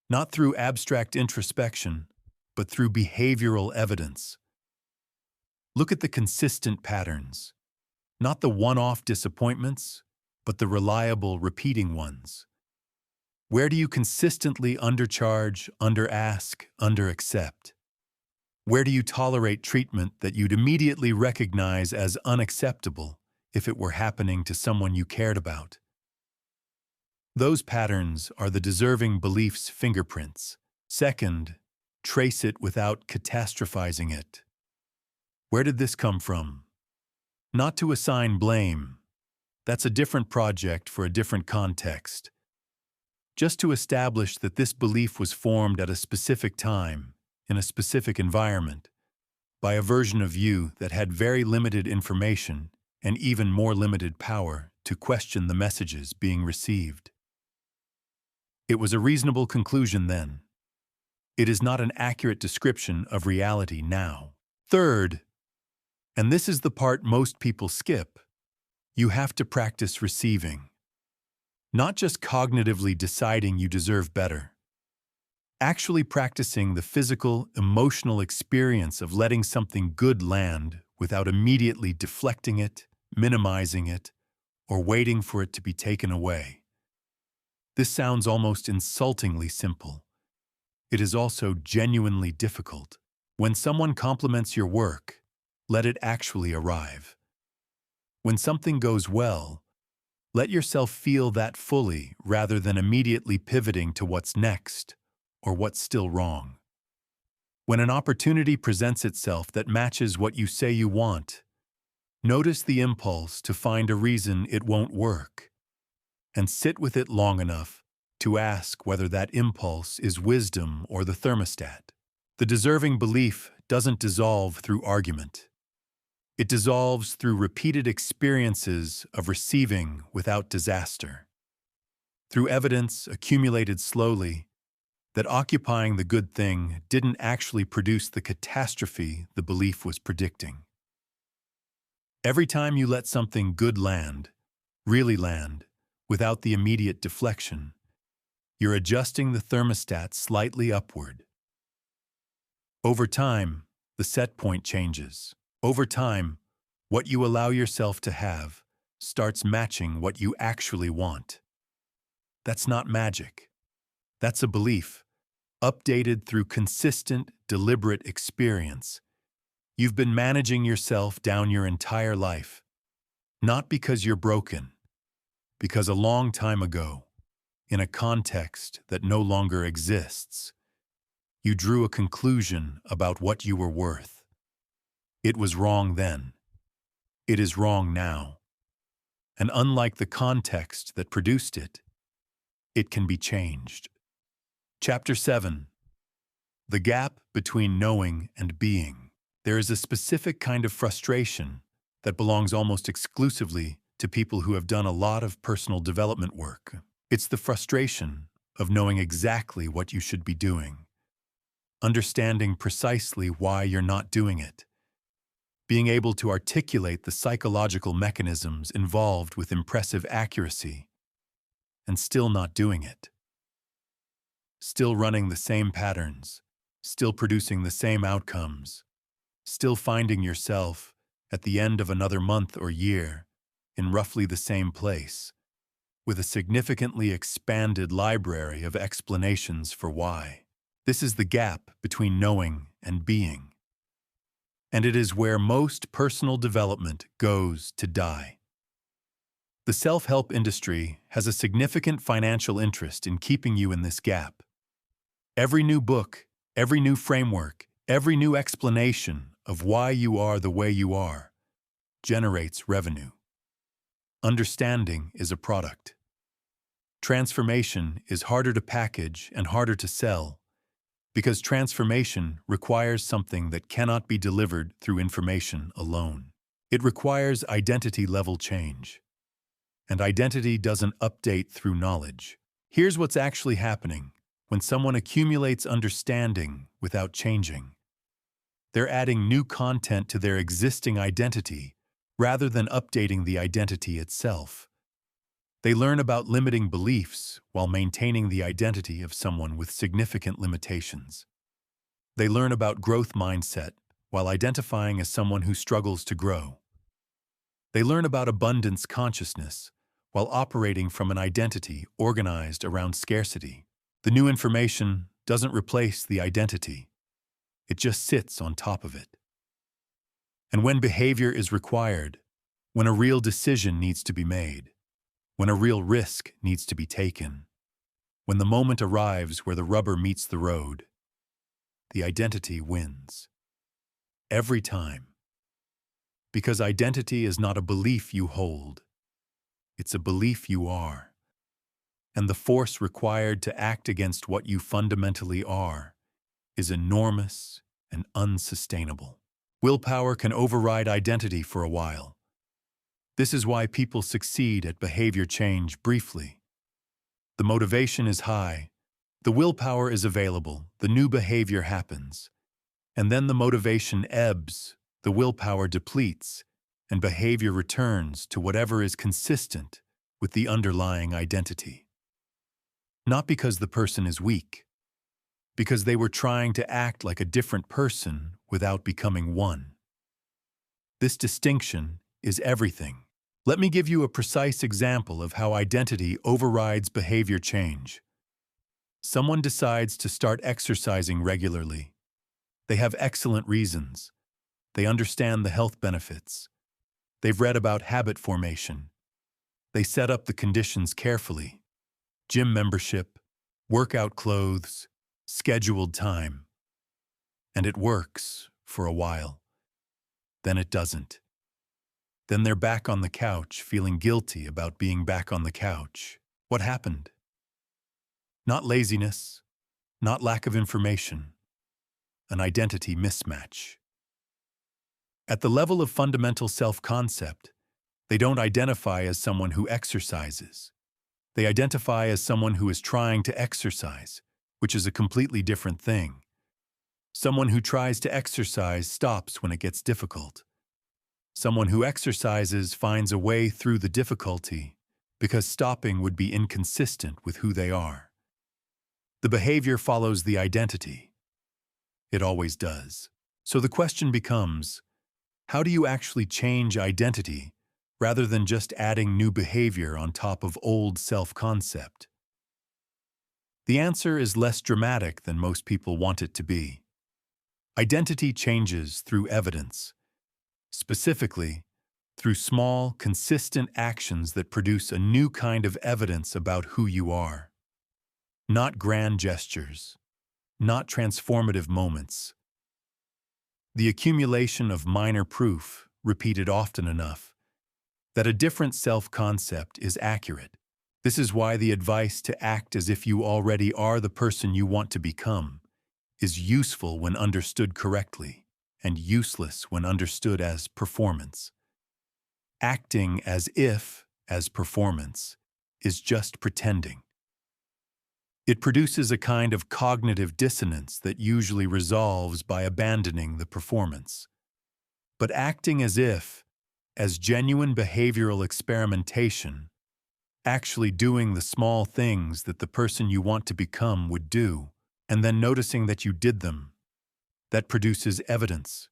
Not through abstract introspection, but through behavioral evidence. Look at the consistent patterns, not the one-off disappointments, but the reliable, repeating ones. Where do you consistently undercharge, underask, underaccept? Where do you tolerate treatment that you'd immediately recognize as unacceptable if it were happening to someone you cared about? Those patterns are the deserving belief's fingerprints. Second, trace it without catastrophizing it. Where did this come from? Not to assign blame. That's a different project for a different context. Just to establish that this belief was formed at a specific time, in a specific environment, by a version of you that had very limited information and even more limited power to question the messages being received. It was a reasonable conclusion then. It is not an accurate description of reality now. Third, and this is the part most people skip, you have to practice receiving. Not just cognitively deciding you deserve better, Actually practicing the physical, emotional experience of letting something good land without immediately deflecting it, minimizing it, or waiting for it to be taken away. This sounds almost insultingly simple. It is also genuinely difficult. When someone compliments your work, let it actually arrive. When something goes well, let yourself feel that fully rather than immediately pivoting to what's next or what's still wrong. When an opportunity presents itself that matches what you say you want, notice the impulse to find a reason it won't work, and sit with it long enough to ask whether that impulse is wisdom or the thermostat. The deserving belief doesn't dissolve through argument. It dissolves through repeated experiences of receiving without disaster, through evidence accumulated slowly that occupying the good thing didn't actually produce the catastrophe the belief was predicting. Every time you let something good land, really land, without the immediate deflection, you're adjusting the thermostat slightly upward. Over time, the set point changes. Over time, what you allow yourself to have starts matching what you actually want. That's not magic. That's a belief, updated through consistent, deliberate experience. You've been managing yourself down your entire life, not because you're broken, because a long time ago, in a context that no longer exists, you drew a conclusion about what you were worth. It was wrong then. It is wrong now. And unlike the context that produced it, it can be changed. Chapter 7. The gap between knowing and being. There is a specific kind of frustration that belongs almost exclusively to people who have done a lot of personal development work. It's the frustration of knowing exactly what you should be doing, understanding precisely why you're not doing it, being able to articulate the psychological mechanisms involved with impressive accuracy, and still not doing it. Still running the same patterns, still producing the same outcomes, still finding yourself, at the end of another month or year, in roughly the same place, with a significantly expanded library of explanations for why. This is the gap between knowing and being. And it is where most personal development goes to die. The self-help industry has a significant financial interest in keeping you in this gap. Every new book, every new framework, every new explanation of why you are the way you are generates revenue. Understanding is a product. Transformation is harder to package and harder to sell because transformation requires something that cannot be delivered through information alone. It requires identity-level change. And identity doesn't update through knowledge. Here's what's actually happening when someone accumulates understanding without changing. They're adding new content to their existing identity rather than updating the identity itself. They learn about limiting beliefs while maintaining the identity of someone with significant limitations. They learn about growth mindset while identifying as someone who struggles to grow. They learn about abundance consciousness while operating from an identity organized around scarcity. The new information doesn't replace the identity. It just sits on top of it. And when behavior is required, when a real decision needs to be made, when a real risk needs to be taken, when the moment arrives where the rubber meets the road, the identity wins. Every time. Because identity is not a belief you hold. It's a belief you are. And the force required to act against what you fundamentally are is enormous and unsustainable. Willpower can override identity for a while. This is why people succeed at behavior change briefly. The motivation is high, the willpower is available, the new behavior happens. And then the motivation ebbs, the willpower depletes, and behavior returns to whatever is consistent with the underlying identity. Not because the person is weak, because they were trying to act like a different person without becoming one. This distinction is everything. Let me give you a precise example of how identity overrides behavior change. Someone decides to start exercising regularly. They have excellent reasons. They understand the health benefits. They've read about habit formation. They set up the conditions carefully. Gym membership, workout clothes, scheduled time. And it works for a while. Then it doesn't. Then they're back on the couch, feeling guilty about being back on the couch. What happened? Not laziness, not lack of information, an identity mismatch. At the level of fundamental self-concept, they don't identify as someone who exercises. They identify as someone who is trying to exercise, which is a completely different thing. Someone who tries to exercise stops when it gets difficult. Someone who exercises finds a way through the difficulty because stopping would be inconsistent with who they are. The behavior follows the identity. It always does. So the question becomes, how do you actually change identity rather than just adding new behavior on top of old self-concept? The answer is less dramatic than most people want it to be. Identity changes through evidence, specifically through small, consistent actions that produce a new kind of evidence about who you are. Not grand gestures, not transformative moments. The accumulation of minor proof, repeated often enough, that a different self-concept is accurate. This is why the advice to act as if you already are the person you want to become is useful when understood correctly and useless when understood as performance. Acting as if as performance is just pretending. It produces a kind of cognitive dissonance that usually resolves by abandoning the performance. But acting as if, as genuine behavioral experimentation, actually doing the small things that the person you want to become would do, and then noticing that you did them, that produces evidence.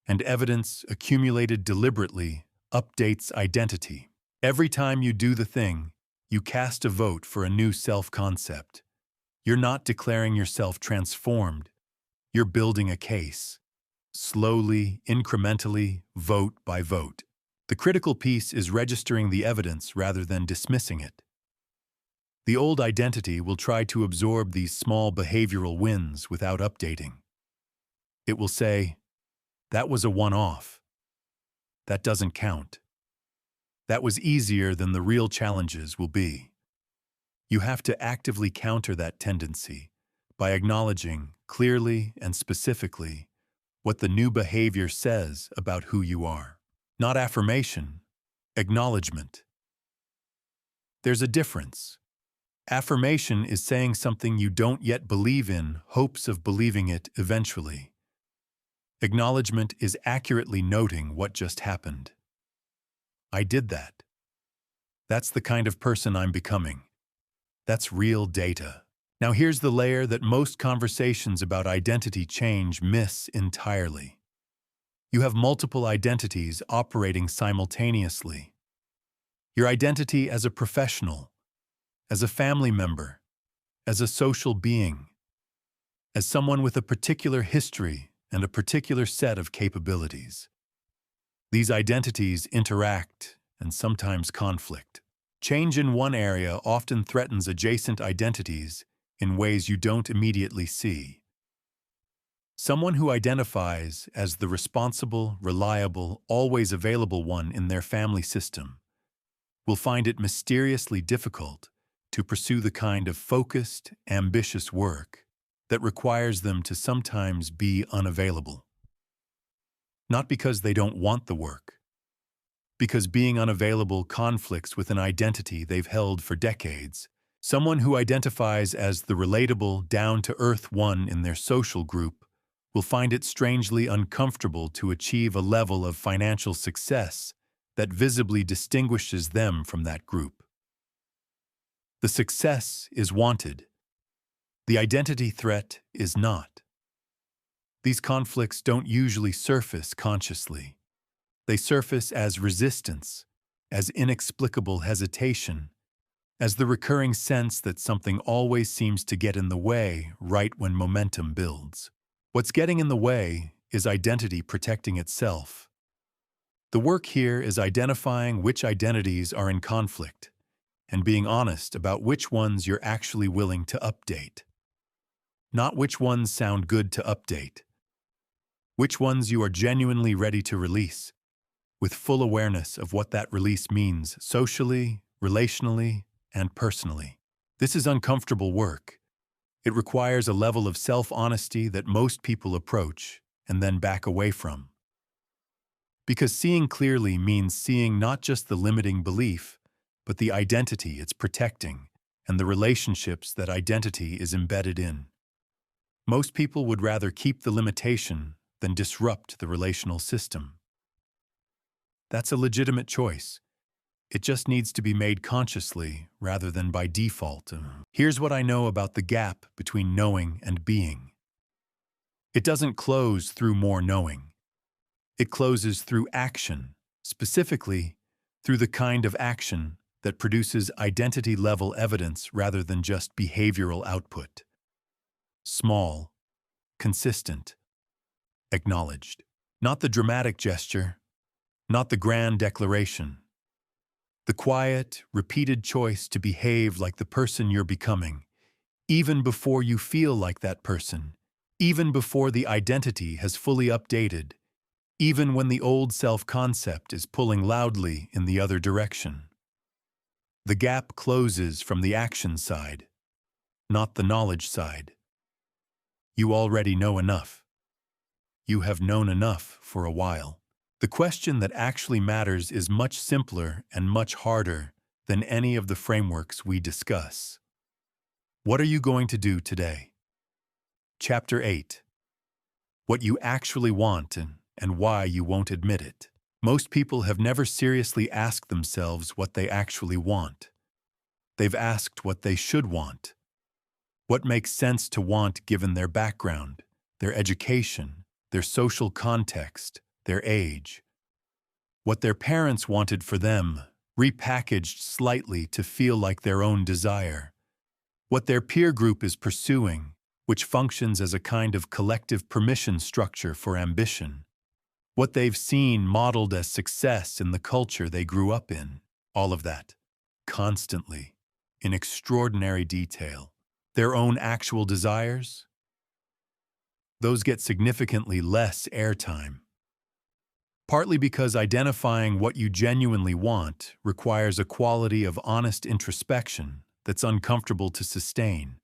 And evidence, accumulated deliberately, updates identity. Every time you do the thing, you cast a vote for a new self-concept. You're not declaring yourself transformed. You're building a case. Slowly, incrementally, vote by vote. The critical piece is registering the evidence rather than dismissing it. The old identity will try to absorb these small behavioral wins without updating. It will say, "That was a one-off. That doesn't count. That was easier than the real challenges will be." You have to actively counter that tendency by acknowledging clearly and specifically what the new behavior says about who you are. Not affirmation, acknowledgement. There's a difference. Affirmation is saying something you don't yet believe in, hopes of believing it eventually. Acknowledgement is accurately noting what just happened. I did that. That's the kind of person I'm becoming. That's real data. Now here's the layer that most conversations about identity change miss entirely. You have multiple identities operating simultaneously. Your identity as a professional, as a family member, as a social being, as someone with a particular history and a particular set of capabilities. These identities interact and sometimes conflict. Change in one area often threatens adjacent identities in ways you don't immediately see. Someone who identifies as the responsible, reliable, always available one in their family system will find it mysteriously difficult to pursue the kind of focused, ambitious work that requires them to sometimes be unavailable. Not because they don't want the work, because being unavailable conflicts with an identity they've held for decades. Someone who identifies as the relatable, down-to-earth one in their social group will find it strangely uncomfortable to achieve a level of financial success that visibly distinguishes them from that group. The success is wanted. The identity threat is not. These conflicts don't usually surface consciously. They surface as resistance, as inexplicable hesitation, as the recurring sense that something always seems to get in the way right when momentum builds. What's getting in the way is identity protecting itself. The work here is identifying which identities are in conflict and being honest about which ones you're actually willing to update. Not which ones sound good to update. Which ones you are genuinely ready to release, with full awareness of what that release means socially, relationally, and personally. This is uncomfortable work. It requires a level of self-honesty that most people approach and then back away from. Because seeing clearly means seeing not just the limiting belief, but the identity it's protecting and the relationships that identity is embedded in. Most people would rather keep the limitation than disrupt the relational system. That's a legitimate choice. It just needs to be made consciously rather than by default. Here's what I know about the gap between knowing and being. It doesn't close through more knowing. It closes through action, specifically through the kind of action that produces identity-level evidence rather than just behavioral output. Small, consistent, acknowledged. Not the dramatic gesture, not the grand declaration. The quiet, repeated choice to behave like the person you're becoming, even before you feel like that person, even before the identity has fully updated, even when the old self-concept is pulling loudly in the other direction. The gap closes from the action side, not the knowledge side. You already know enough. You have known enough for a while. The question that actually matters is much simpler and much harder than any of the frameworks we discuss. What are you going to do today? Chapter 8. What you actually want and why you won't admit it. Most people have never seriously asked themselves what they actually want. They've asked what they should want. What makes sense to want given their background, their education, their social context, their age. What their parents wanted for them, repackaged slightly to feel like their own desire. What their peer group is pursuing, which functions as a kind of collective permission structure for ambition. What they've seen modeled as success in the culture they grew up in. All of that, constantly, in extraordinary detail. Their own actual desires? Those get significantly less airtime. Partly because identifying what you genuinely want requires a quality of honest introspection that's uncomfortable to sustain.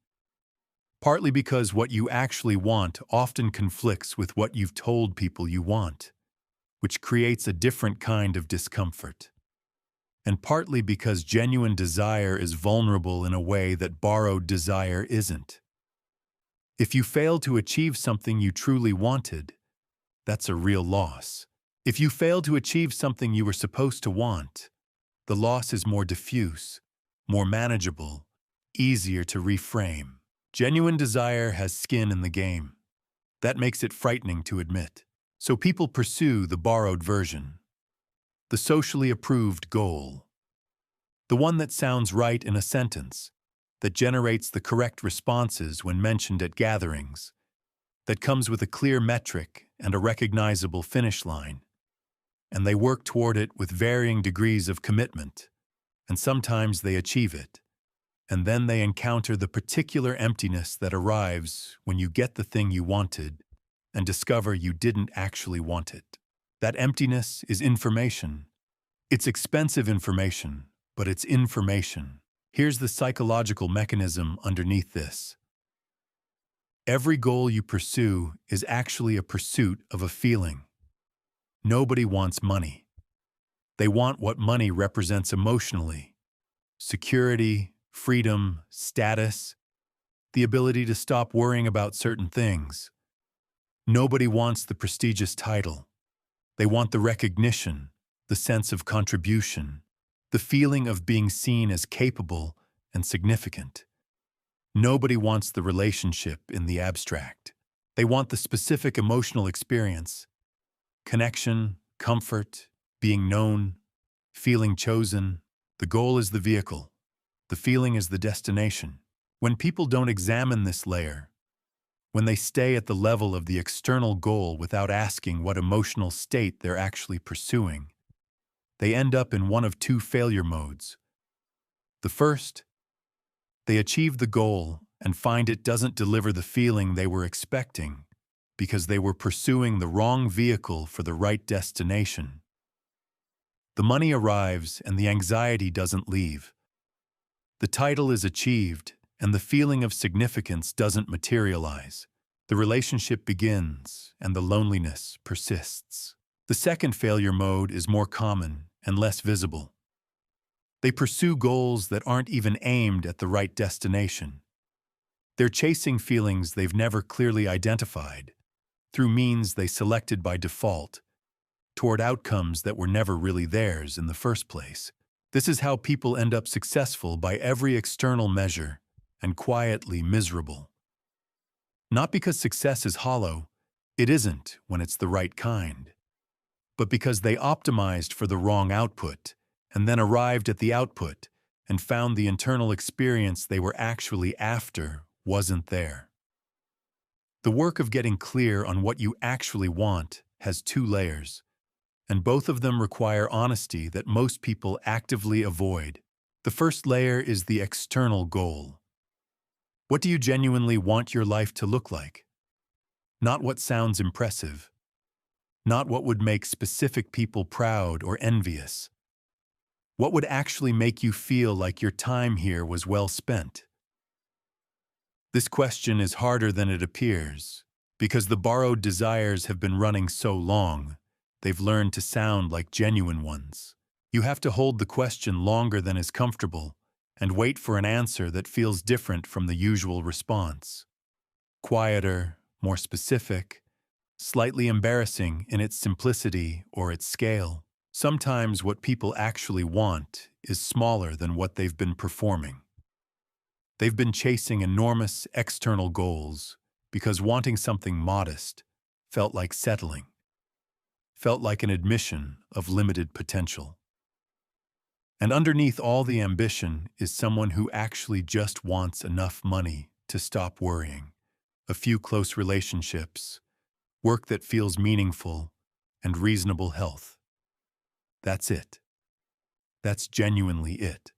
Partly because what you actually want often conflicts with what you've told people you want, which creates a different kind of discomfort. And partly because genuine desire is vulnerable in a way that borrowed desire isn't. If you fail to achieve something you truly wanted, that's a real loss. If you fail to achieve something you were supposed to want, the loss is more diffuse, more manageable, easier to reframe. Genuine desire has skin in the game. That makes it frightening to admit. So people pursue the borrowed version, the socially approved goal, the one that sounds right in a sentence, that generates the correct responses when mentioned at gatherings, that comes with a clear metric and a recognizable finish line. And they work toward it with varying degrees of commitment, and sometimes they achieve it. And then they encounter the particular emptiness that arrives when you get the thing you wanted and discover you didn't actually want it. That emptiness is information. It's expensive information, but it's information. Here's the psychological mechanism underneath this. Every goal you pursue is actually a pursuit of a feeling. Nobody wants money. They want what money represents emotionally. Security, freedom, status, the ability to stop worrying about certain things. Nobody wants the prestigious title. They want the recognition, the sense of contribution, the feeling of being seen as capable and significant. Nobody wants the relationship in the abstract. They want the specific emotional experience, connection, comfort, being known, feeling chosen. The goal is the vehicle. The feeling is the destination. When people don't examine this layer, when they stay at the level of the external goal without asking what emotional state they're actually pursuing, they end up in one of two failure modes. The first, they achieve the goal and find it doesn't deliver the feeling they were expecting because they were pursuing the wrong vehicle for the right destination. The money arrives and the anxiety doesn't leave. The title is achieved and the feeling of significance doesn't materialize. The relationship begins and the loneliness persists. The second failure mode is more common and less visible. They pursue goals that aren't even aimed at the right destination. They're chasing feelings they've never clearly identified, through means they selected by default, toward outcomes that were never really theirs in the first place. This is how people end up successful by every external measure and quietly miserable. Not because success is hollow, it isn't when it's the right kind, but because they optimized for the wrong output and then arrived at the output and found the internal experience they were actually after wasn't there. The work of getting clear on what you actually want has two layers, and both of them require honesty that most people actively avoid. The first layer is the external goal. What do you genuinely want your life to look like? Not what sounds impressive. Not what would make specific people proud or envious. What would actually make you feel like your time here was well spent? This question is harder than it appears, because the borrowed desires have been running so long, they've learned to sound like genuine ones. You have to hold the question longer than is comfortable, and wait for an answer that feels different from the usual response. Quieter, more specific, slightly embarrassing in its simplicity or its scale. Sometimes what people actually want is smaller than what they've been performing. They've been chasing enormous external goals because wanting something modest felt like settling, felt like an admission of limited potential. And underneath all the ambition is someone who actually just wants enough money to stop worrying, a few close relationships, work that feels meaningful, and reasonable health. That's it. That's genuinely it.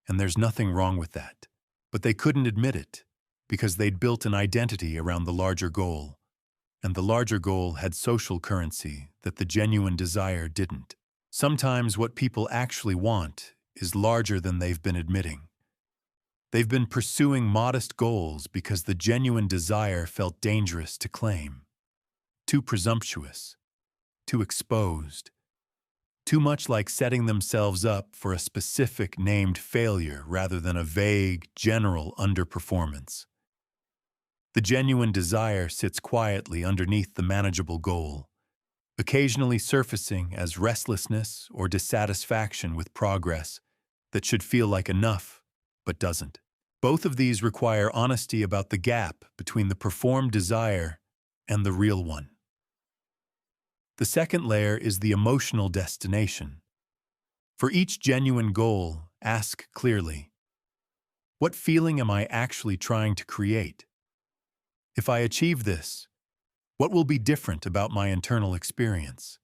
And there's nothing wrong with that. But they couldn't admit it, because they'd built an identity around the larger goal, and the larger goal had social currency that the genuine desire didn't. Sometimes what people actually want is larger than they've been admitting. They've been pursuing modest goals because the genuine desire felt dangerous to claim, too presumptuous, too exposed, too much like setting themselves up for a specific named failure rather than a vague, general underperformance. The genuine desire sits quietly underneath the manageable goal, occasionally surfacing as restlessness or dissatisfaction with progress that should feel like enough, but doesn't. Both of these require honesty about the gap between the performed desire and the real one. The second layer is the emotional destination. For each genuine goal, ask clearly, what feeling am I actually trying to create? If I achieve this, what will be different about my internal experience?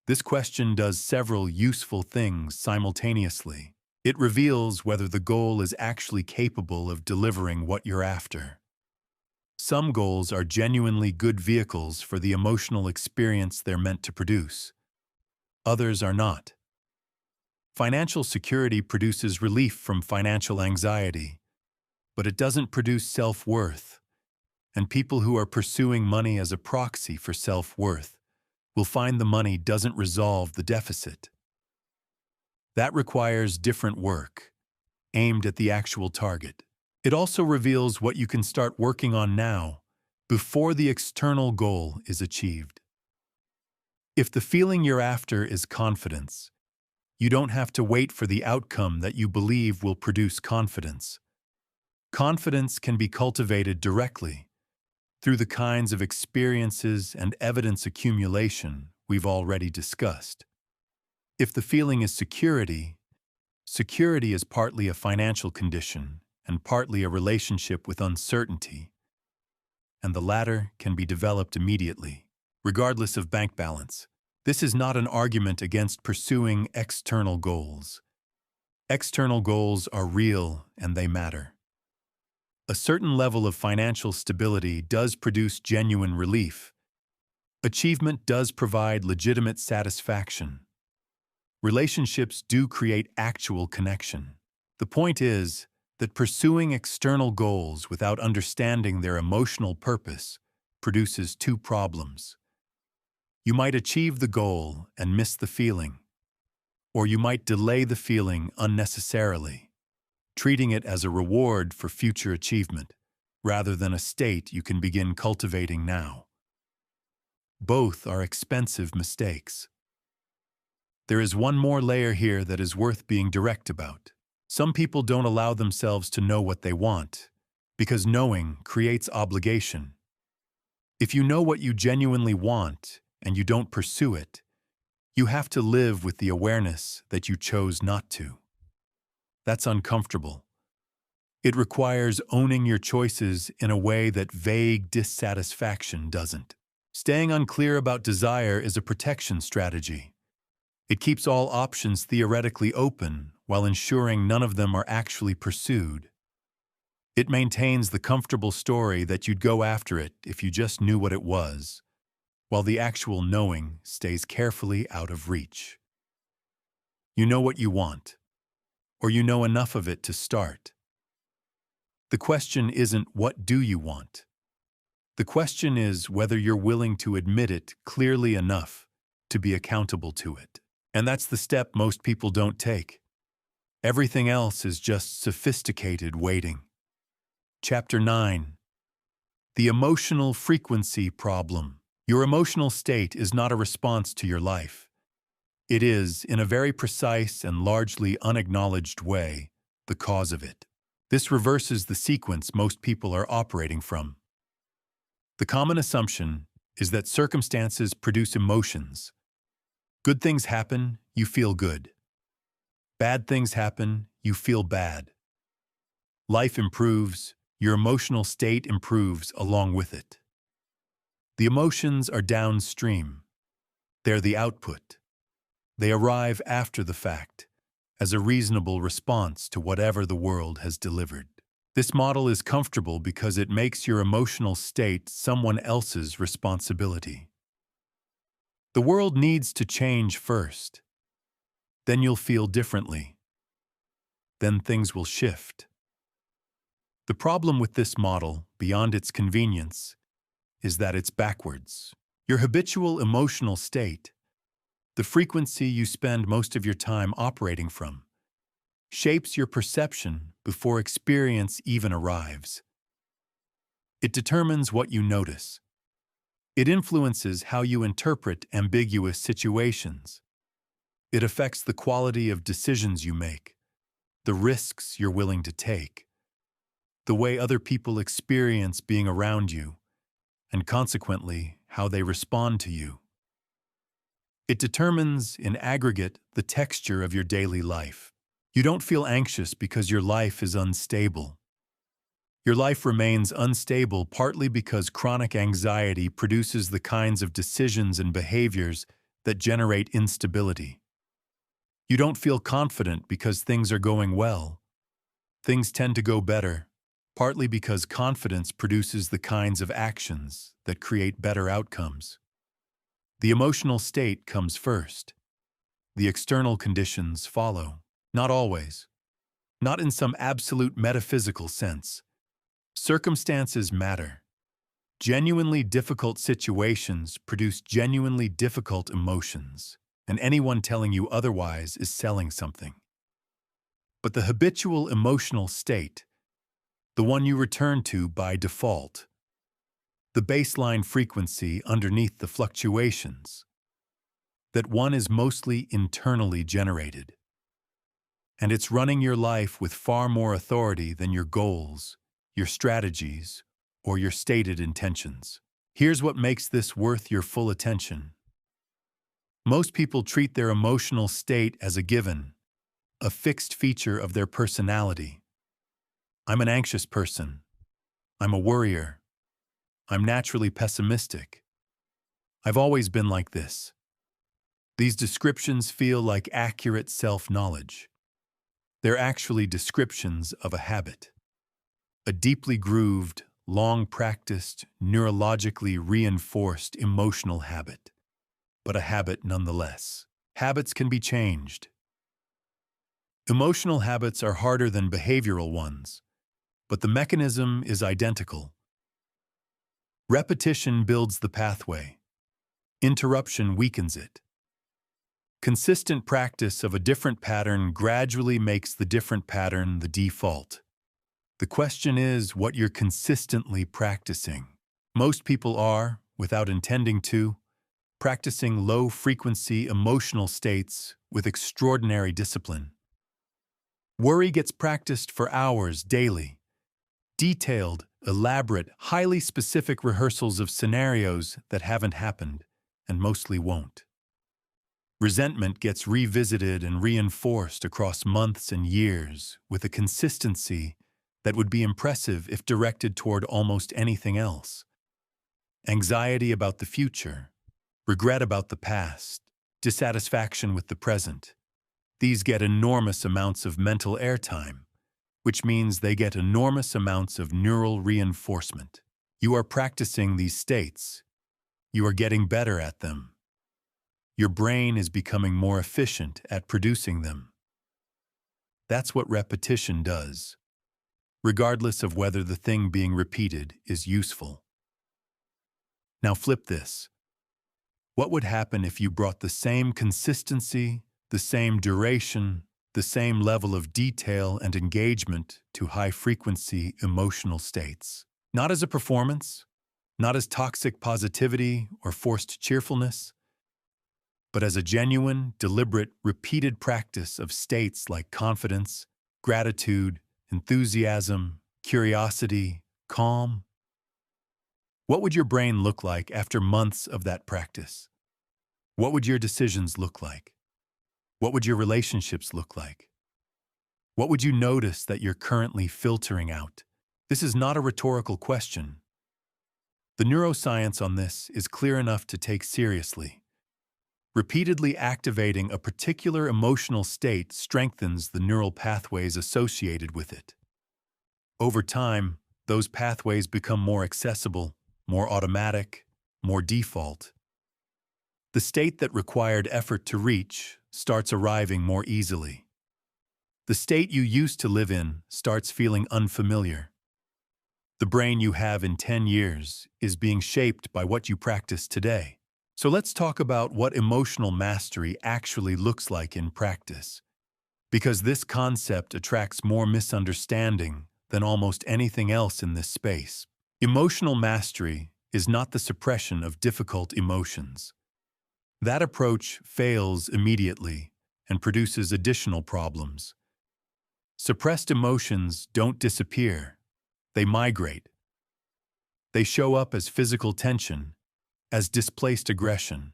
This question does several useful things simultaneously. It reveals whether the goal is actually capable of delivering what you're after. Some goals are genuinely good vehicles for the emotional experience they're meant to produce. Others are not. Financial security produces relief from financial anxiety, but it doesn't produce self-worth, and people who are pursuing money as a proxy for self-worth will find the money doesn't resolve the deficit. That requires different work, aimed at the actual target. It also reveals what you can start working on now, before the external goal is achieved. If the feeling you're after is confidence, you don't have to wait for the outcome that you believe will produce confidence. Confidence can be cultivated directly through the kinds of experiences and evidence accumulation we've already discussed. If the feeling is security, security is partly a financial condition and partly a relationship with uncertainty, and the latter can be developed immediately, regardless of bank balance. This is not an argument against pursuing external goals. External goals are real and they matter. A certain level of financial stability does produce genuine relief. Achievement does provide legitimate satisfaction. Relationships do create actual connection. The point is that pursuing external goals without understanding their emotional purpose produces two problems. You might achieve the goal and miss the feeling, or you might delay the feeling unnecessarily, treating it as a reward for future achievement, rather than a state you can begin cultivating now. Both are expensive mistakes. There is one more layer here that is worth being direct about. Some people don't allow themselves to know what they want, because knowing creates obligation. If you know what you genuinely want and you don't pursue it, you have to live with the awareness that you chose not to. That's uncomfortable. It requires owning your choices in a way that vague dissatisfaction doesn't. Staying unclear about desire is a protection strategy. It keeps all options theoretically open while ensuring none of them are actually pursued. It maintains the comfortable story that you'd go after it if you just knew what it was, while the actual knowing stays carefully out of reach. You know what you want, or you know enough of it to start. The question isn't what do you want. The question is whether you're willing to admit it clearly enough to be accountable to it. And that's the step most people don't take. Everything else is just sophisticated waiting. Chapter 9. The Emotional Frequency Problem. Your emotional state is not a response to your life. It is, in a very precise and largely unacknowledged way, the cause of it. This reverses the sequence most people are operating from. The common assumption is that circumstances produce emotions. Good things happen, you feel good. Bad things happen, you feel bad. Life improves, your emotional state improves along with it. The emotions are downstream. They're the output. They arrive after the fact, as a reasonable response to whatever the world has delivered. This model is comfortable because it makes your emotional state someone else's responsibility. The world needs to change first. Then you'll feel differently. Then things will shift. The problem with this model, beyond its convenience, is that it's backwards. Your habitual emotional state, the frequency you spend most of your time operating from, shapes your perception before experience even arrives. It determines what you notice. It influences how you interpret ambiguous situations. It affects the quality of decisions you make, the risks you're willing to take, the way other people experience being around you, and consequently, how they respond to you. It determines, in aggregate, the texture of your daily life. You don't feel anxious because your life is unstable. Your life remains unstable partly because chronic anxiety produces the kinds of decisions and behaviors that generate instability. You don't feel confident because things are going well. Things tend to go better, partly because confidence produces the kinds of actions that create better outcomes. The emotional state comes first. The external conditions follow. Not always. Not in some absolute metaphysical sense. Circumstances matter. Genuinely difficult situations produce genuinely difficult emotions, and anyone telling you otherwise is selling something. But the habitual emotional state, the one you return to by default, the baseline frequency underneath the fluctuations, that one is mostly internally generated. And it's running your life with far more authority than your goals, your strategies, or your stated intentions. Here's what makes this worth your full attention. Most people treat their emotional state as a given, a fixed feature of their personality. I'm an anxious person. I'm a worrier. I'm naturally pessimistic. I've always been like this. These descriptions feel like accurate self-knowledge. They're actually descriptions of a habit. A deeply grooved, long-practiced, neurologically reinforced emotional habit. But a habit nonetheless. Habits can be changed. Emotional habits are harder than behavioral ones, but the mechanism is identical. Repetition builds the pathway. Interruption weakens it. Consistent practice of a different pattern gradually makes the different pattern the default. The question is what you're consistently practicing. Most people are, without intending to, practicing low-frequency emotional states with extraordinary discipline. Worry gets practiced for hours daily. Detailed, elaborate, highly specific rehearsals of scenarios that haven't happened and mostly won't. Resentment gets revisited and reinforced across months and years with a consistency that would be impressive if directed toward almost anything else. Anxiety about the future, regret about the past, dissatisfaction with the present. These get enormous amounts of mental airtime, which means they get enormous amounts of neural reinforcement. You are practicing these states. You are getting better at them. Your brain is becoming more efficient at producing them. That's what repetition does, regardless of whether the thing being repeated is useful. Now flip this. What would happen if you brought the same consistency, the same duration, the same level of detail and engagement to high-frequency emotional states? Not as a performance, not as toxic positivity or forced cheerfulness, but as a genuine, deliberate, repeated practice of states like confidence, gratitude, enthusiasm, curiosity, calm. What would your brain look like after months of that practice? What would your decisions look like? What would your relationships look like? What would you notice that you're currently filtering out? This is not a rhetorical question. The neuroscience on this is clear enough to take seriously. Repeatedly activating a particular emotional state strengthens the neural pathways associated with it. Over time, those pathways become more accessible, more automatic, more default. The state that required effort to reach starts arriving more easily. The state you used to live in starts feeling unfamiliar. The brain you have in 10 years is being shaped by what you practice today. So let's talk about what emotional mastery actually looks like in practice, because this concept attracts more misunderstanding than almost anything else in this space. Emotional mastery is not the suppression of difficult emotions. That approach fails immediately and produces additional problems. Suppressed emotions don't disappear. They migrate. They show up as physical tension, as displaced aggression,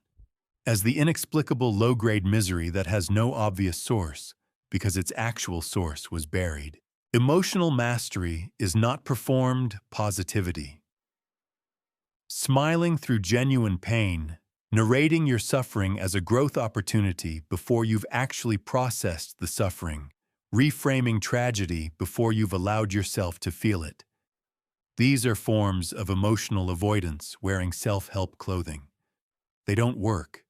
as the inexplicable low-grade misery that has no obvious source because its actual source was buried. Emotional mastery is not performed positivity. Smiling through genuine pain, narrating your suffering as a growth opportunity before you've actually processed the suffering, reframing tragedy before you've allowed yourself to feel it. These are forms of emotional avoidance wearing self-help clothing. They don't work.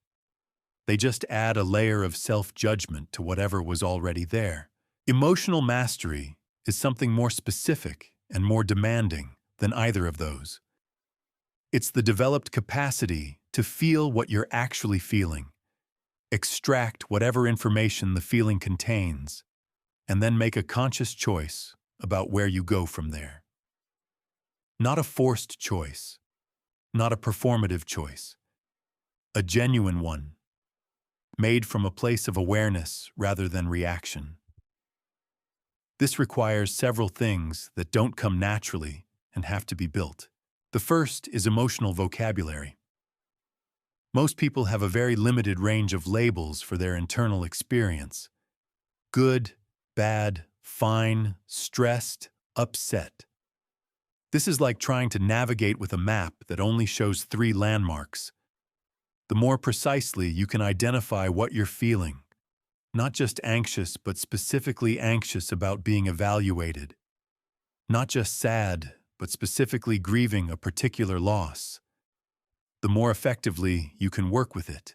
They just add a layer of self-judgment to whatever was already there. Emotional mastery is something more specific and more demanding than either of those. It's the developed capacity to feel what you're actually feeling, extract whatever information the feeling contains, and then make a conscious choice about where you go from there. Not a forced choice, not a performative choice, a genuine one, made from a place of awareness rather than reaction. This requires several things that don't come naturally and have to be built. The first is emotional vocabulary. Most people have a very limited range of labels for their internal experience. Good, bad, fine, stressed, upset. This is like trying to navigate with a map that only shows 3 landmarks. The more precisely you can identify what you're feeling, not just anxious, but specifically anxious about being evaluated, not just sad, but specifically grieving a particular loss, the more effectively you can work with it.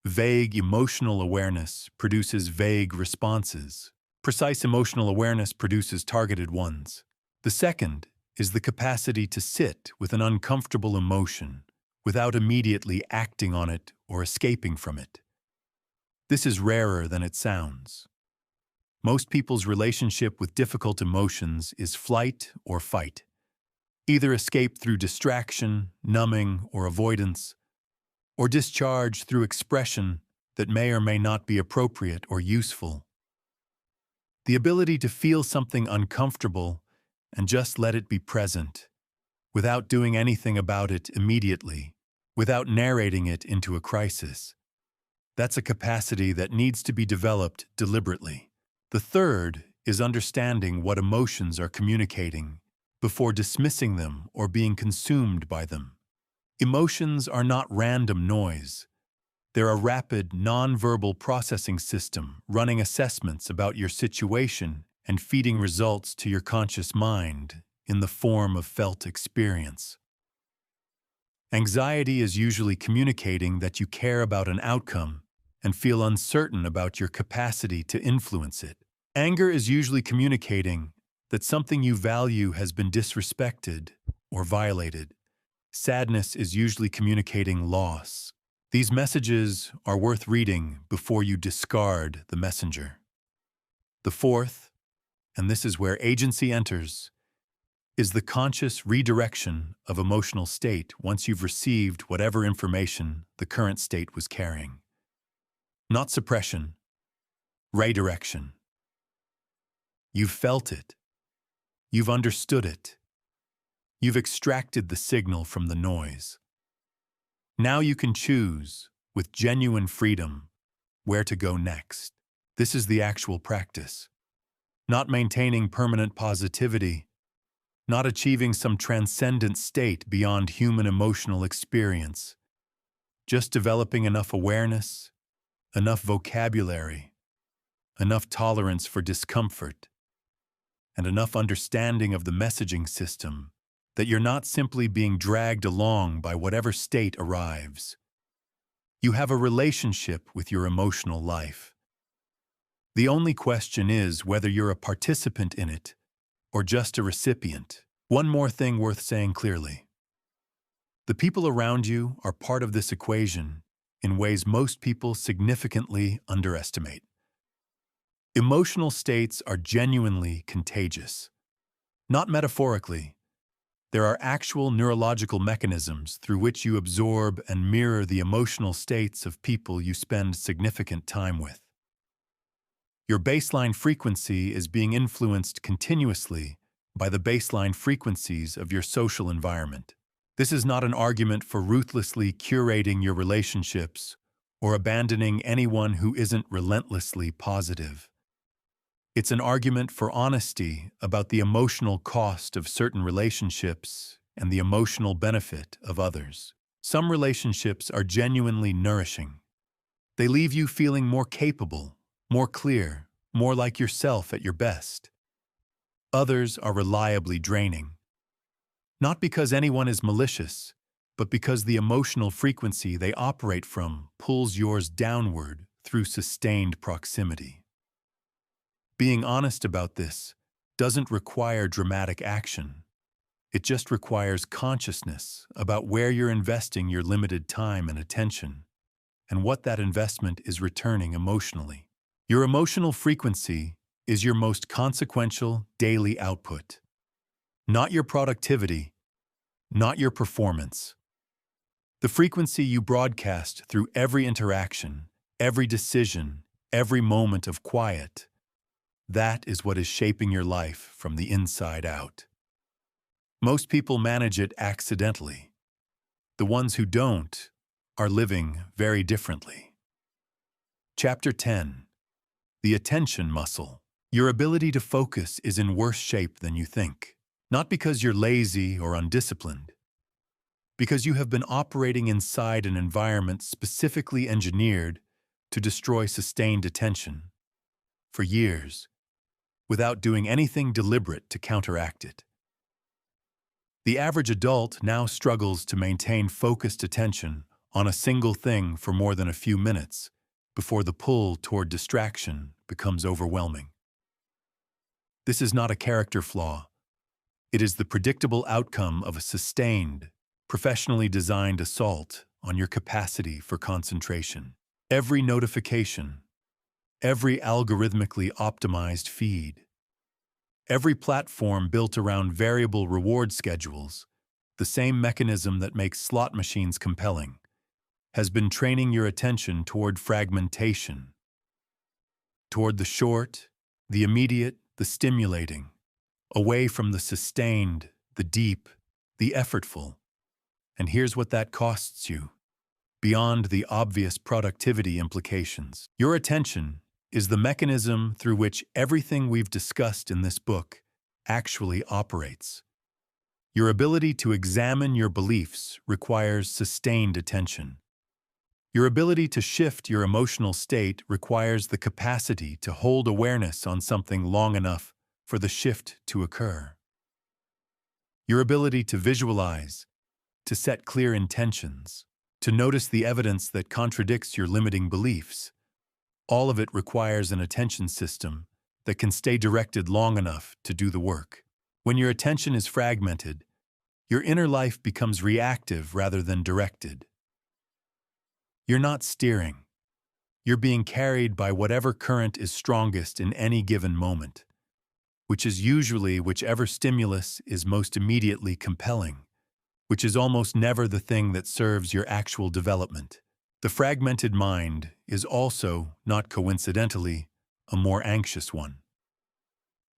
Vague emotional awareness produces vague responses. Precise emotional awareness produces targeted ones. The second is the capacity to sit with an uncomfortable emotion without immediately acting on it or escaping from it. This is rarer than it sounds. Most people's relationship with difficult emotions is flight or fight. Either escape through distraction, numbing, or avoidance, or discharge through expression that may or may not be appropriate or useful. The ability to feel something uncomfortable and just let it be present, without doing anything about it immediately, without narrating it into a crisis. That's a capacity that needs to be developed deliberately. The third is understanding what emotions are communicating before dismissing them or being consumed by them. Emotions are not random noise. They're a rapid, non-verbal processing system running assessments about your situation and feeding results to your conscious mind in the form of felt experience. Anxiety is usually communicating that you care about an outcome and feel uncertain about your capacity to influence it. Anger is usually communicating that something you value has been disrespected or violated. Sadness is usually communicating loss. These messages are worth reading before you discard the messenger. The fourth, and this is where agency enters, is the conscious redirection of emotional state once you've received whatever information the current state was carrying. Not suppression, redirection. You've felt it. You've understood it. You've extracted the signal from the noise. Now you can choose, with genuine freedom, where to go next. This is the actual practice. Not maintaining permanent positivity, not achieving some transcendent state beyond human emotional experience, just developing enough awareness, enough vocabulary, enough tolerance for discomfort, and enough understanding of the messaging system that you're not simply being dragged along by whatever state arrives. You have a relationship with your emotional life. The only question is whether you're a participant in it or just a recipient. One more thing worth saying clearly. The people around you are part of this equation in ways most people significantly underestimate. Emotional states are genuinely contagious. Not metaphorically. There are actual neurological mechanisms through which you absorb and mirror the emotional states of people you spend significant time with. Your baseline frequency is being influenced continuously by the baseline frequencies of your social environment. This is not an argument for ruthlessly curating your relationships or abandoning anyone who isn't relentlessly positive. It's an argument for honesty about the emotional cost of certain relationships and the emotional benefit of others. Some relationships are genuinely nourishing. They leave you feeling more capable, more clear, more like yourself at your best. Others are reliably draining. Not because anyone is malicious, but because the emotional frequency they operate from pulls yours downward through sustained proximity. Being honest about this doesn't require dramatic action. It just requires consciousness about where you're investing your limited time and attention, and what that investment is returning emotionally. Your emotional frequency is your most consequential daily output. Not your productivity, not your performance. The frequency you broadcast through every interaction, every decision, every moment of quiet. That is what is shaping your life from the inside out. Most people manage it accidentally. The ones who don't are living very differently. Chapter 10. The attention muscle. Your ability to focus is in worse shape than you think. Not because you're lazy or undisciplined, because you have been operating inside an environment specifically engineered to destroy sustained attention for years, without doing anything deliberate to counteract it. The average adult now struggles to maintain focused attention on a single thing for more than a few minutes before the pull toward distraction becomes overwhelming. This is not a character flaw. It is the predictable outcome of a sustained, professionally designed assault on your capacity for concentration. Every notification, every algorithmically optimized feed, every platform built around variable reward schedules, the same mechanism that makes slot machines compelling, has been training your attention toward fragmentation, toward the short, the immediate, the stimulating, away from the sustained, the deep, the effortful. And here's what that costs you. Beyond the obvious productivity implications, your attention is the mechanism through which everything we've discussed in this book actually operates. Your ability to examine your beliefs requires sustained attention. Your ability to shift your emotional state requires the capacity to hold awareness on something long enough for the shift to occur. Your ability to visualize, to set clear intentions, to notice the evidence that contradicts your limiting beliefs, all of it requires an attention system that can stay directed long enough to do the work. When your attention is fragmented, your inner life becomes reactive rather than directed. You're not steering. You're being carried by whatever current is strongest in any given moment, which is usually whichever stimulus is most immediately compelling, which is almost never the thing that serves your actual development. The fragmented mind is also, not coincidentally, a more anxious one.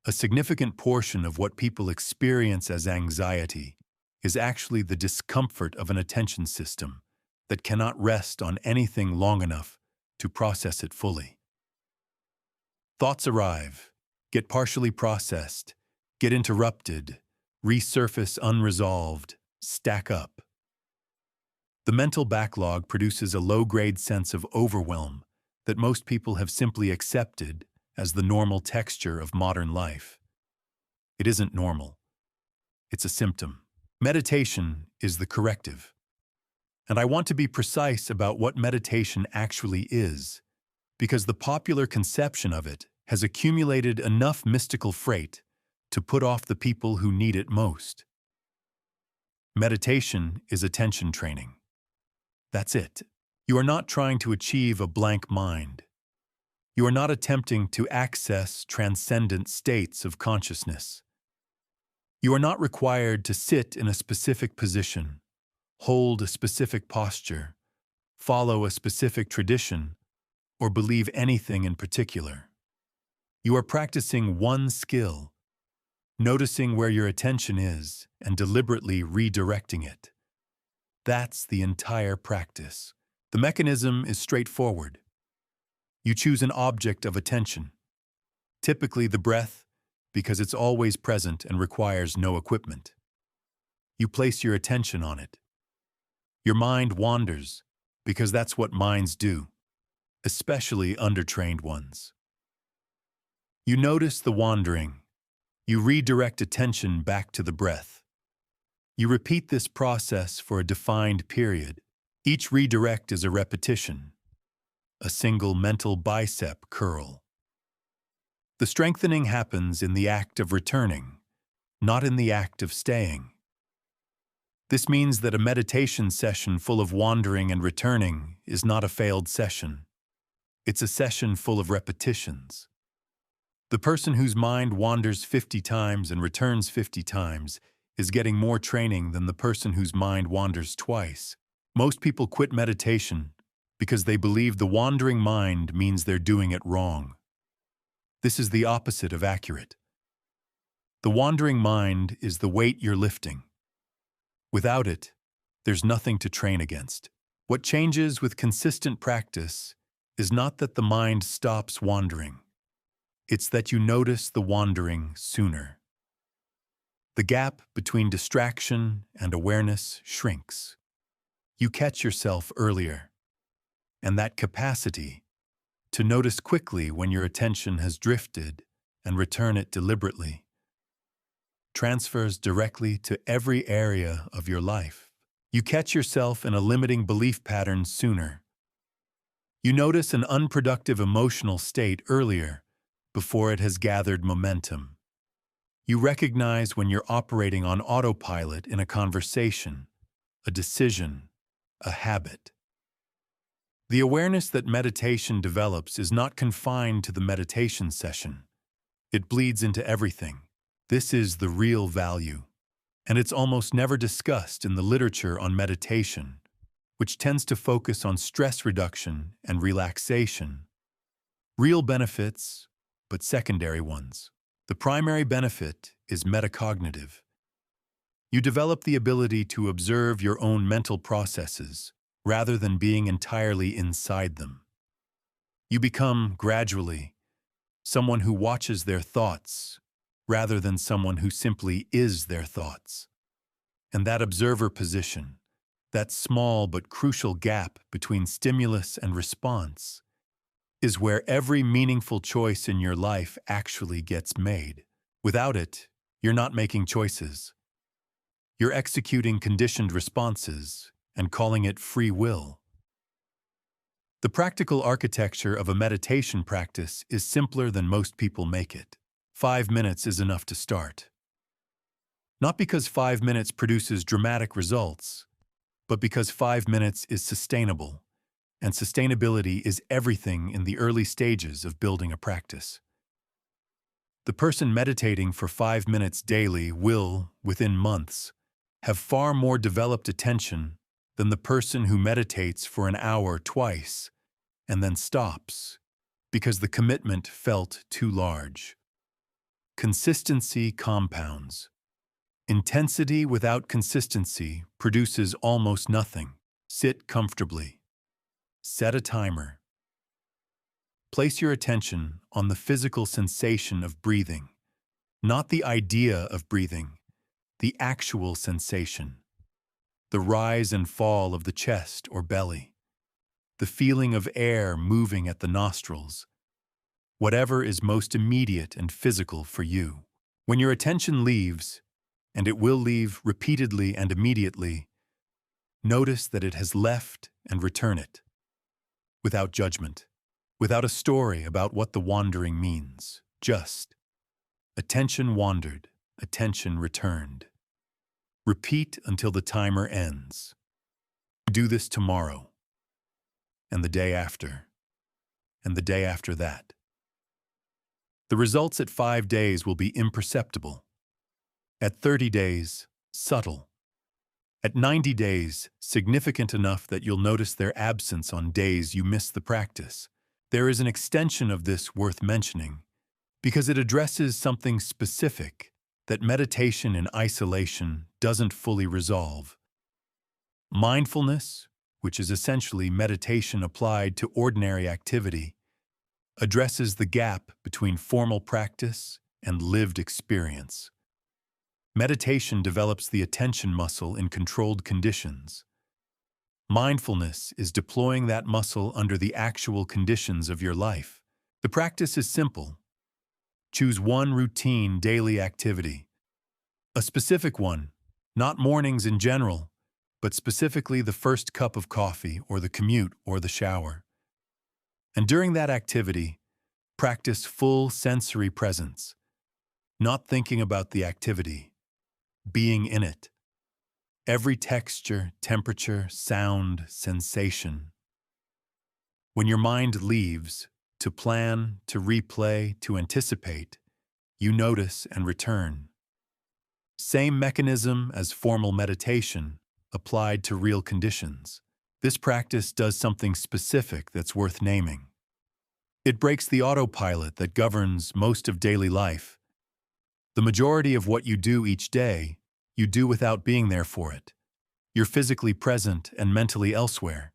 A significant portion of what people experience as anxiety is actually the discomfort of an attention system that cannot rest on anything long enough to process it fully. Thoughts arrive, get partially processed, get interrupted, resurface unresolved, stack up. The mental backlog produces a low-grade sense of overwhelm that most people have simply accepted as the normal texture of modern life. It isn't normal. It's a symptom. Meditation is the corrective. And I want to be precise about what meditation actually is, because the popular conception of it has accumulated enough mystical freight to put off the people who need it most. Meditation is attention training. That's it. You are not trying to achieve a blank mind. You are not attempting to access transcendent states of consciousness. You are not required to sit in a specific position, hold a specific posture, follow a specific tradition, or believe anything in particular. You are practicing one skill, noticing where your attention is and deliberately redirecting it. That's the entire practice. The mechanism is straightforward. You choose an object of attention, typically the breath, because it's always present and requires no equipment. You place your attention on it. Your mind wanders, because that's what minds do, especially undertrained ones. You notice the wandering. You redirect attention back to the breath. You repeat this process for a defined period. Each redirect is a repetition, a single mental bicep curl. The strengthening happens in the act of returning, not in the act of staying. This means that a meditation session full of wandering and returning is not a failed session. It's a session full of repetitions. The person whose mind wanders 50 times and returns 50 times is getting more training than the person whose mind wanders twice. Most people quit meditation because they believe the wandering mind means they're doing it wrong. This is the opposite of accurate. The wandering mind is the weight you're lifting. Without it, there's nothing to train against. What changes with consistent practice is not that the mind stops wandering. It's that you notice the wandering sooner. The gap between distraction and awareness shrinks. You catch yourself earlier, and that capacity to notice quickly when your attention has drifted and return it deliberately transfers directly to every area of your life. You catch yourself in a limiting belief pattern sooner. You notice an unproductive emotional state earlier before it has gathered momentum. You recognize when you're operating on autopilot in a conversation, a decision, a habit. The awareness that meditation develops is not confined to the meditation session. It bleeds into everything. This is the real value, and it's almost never discussed in the literature on meditation, which tends to focus on stress reduction and relaxation. Real benefits, but secondary ones. The primary benefit is metacognitive. You develop the ability to observe your own mental processes rather than being entirely inside them. You become, gradually, someone who watches their thoughts rather than someone who simply is their thoughts. And that observer position, that small but crucial gap between stimulus and response, is where every meaningful choice in your life actually gets made. Without it, you're not making choices. You're executing conditioned responses and calling it free will. The practical architecture of a meditation practice is simpler than most people make it. 5 minutes is enough to start. Not because 5 minutes produces dramatic results, but because 5 minutes is sustainable, and sustainability is everything in the early stages of building a practice. The person meditating for 5 minutes daily will, within months, have far more developed attention than the person who meditates for an hour twice and then stops because the commitment felt too large. Consistency compounds. Intensity without consistency produces almost nothing. Sit comfortably. Set a timer. Place your attention on the physical sensation of breathing, not the idea of breathing, the actual sensation. The rise and fall of the chest or belly, the feeling of air moving at the nostrils, whatever is most immediate and physical for you. When your attention leaves, and it will leave repeatedly and immediately, notice that it has left and return it, without judgment, without a story about what the wandering means. Just, attention wandered, attention returned. Repeat until the timer ends. Do this tomorrow, and the day after, and the day after that. The results at 5 days will be imperceptible. At 30 days, subtle. At 90 days, significant enough that you'll notice their absence on days you miss the practice. There is an extension of this worth mentioning, because it addresses something specific that meditation in isolation doesn't fully resolve. Mindfulness, which is essentially meditation applied to ordinary activity, addresses the gap between formal practice and lived experience. Meditation develops the attention muscle in controlled conditions. Mindfulness is deploying that muscle under the actual conditions of your life. The practice is simple. Choose one routine daily activity. A specific one, not mornings in general, but specifically the first cup of coffee or the commute or the shower. And during that activity, practice full sensory presence, not thinking about the activity, being in it. Every texture, temperature, sound, sensation. When your mind leaves, to plan, to replay, to anticipate, you notice and return. Same mechanism as formal meditation, applied to real conditions. This practice does something specific that's worth naming. It breaks the autopilot that governs most of daily life. The majority of what you do each day, you do without being there for it. You're physically present and mentally elsewhere.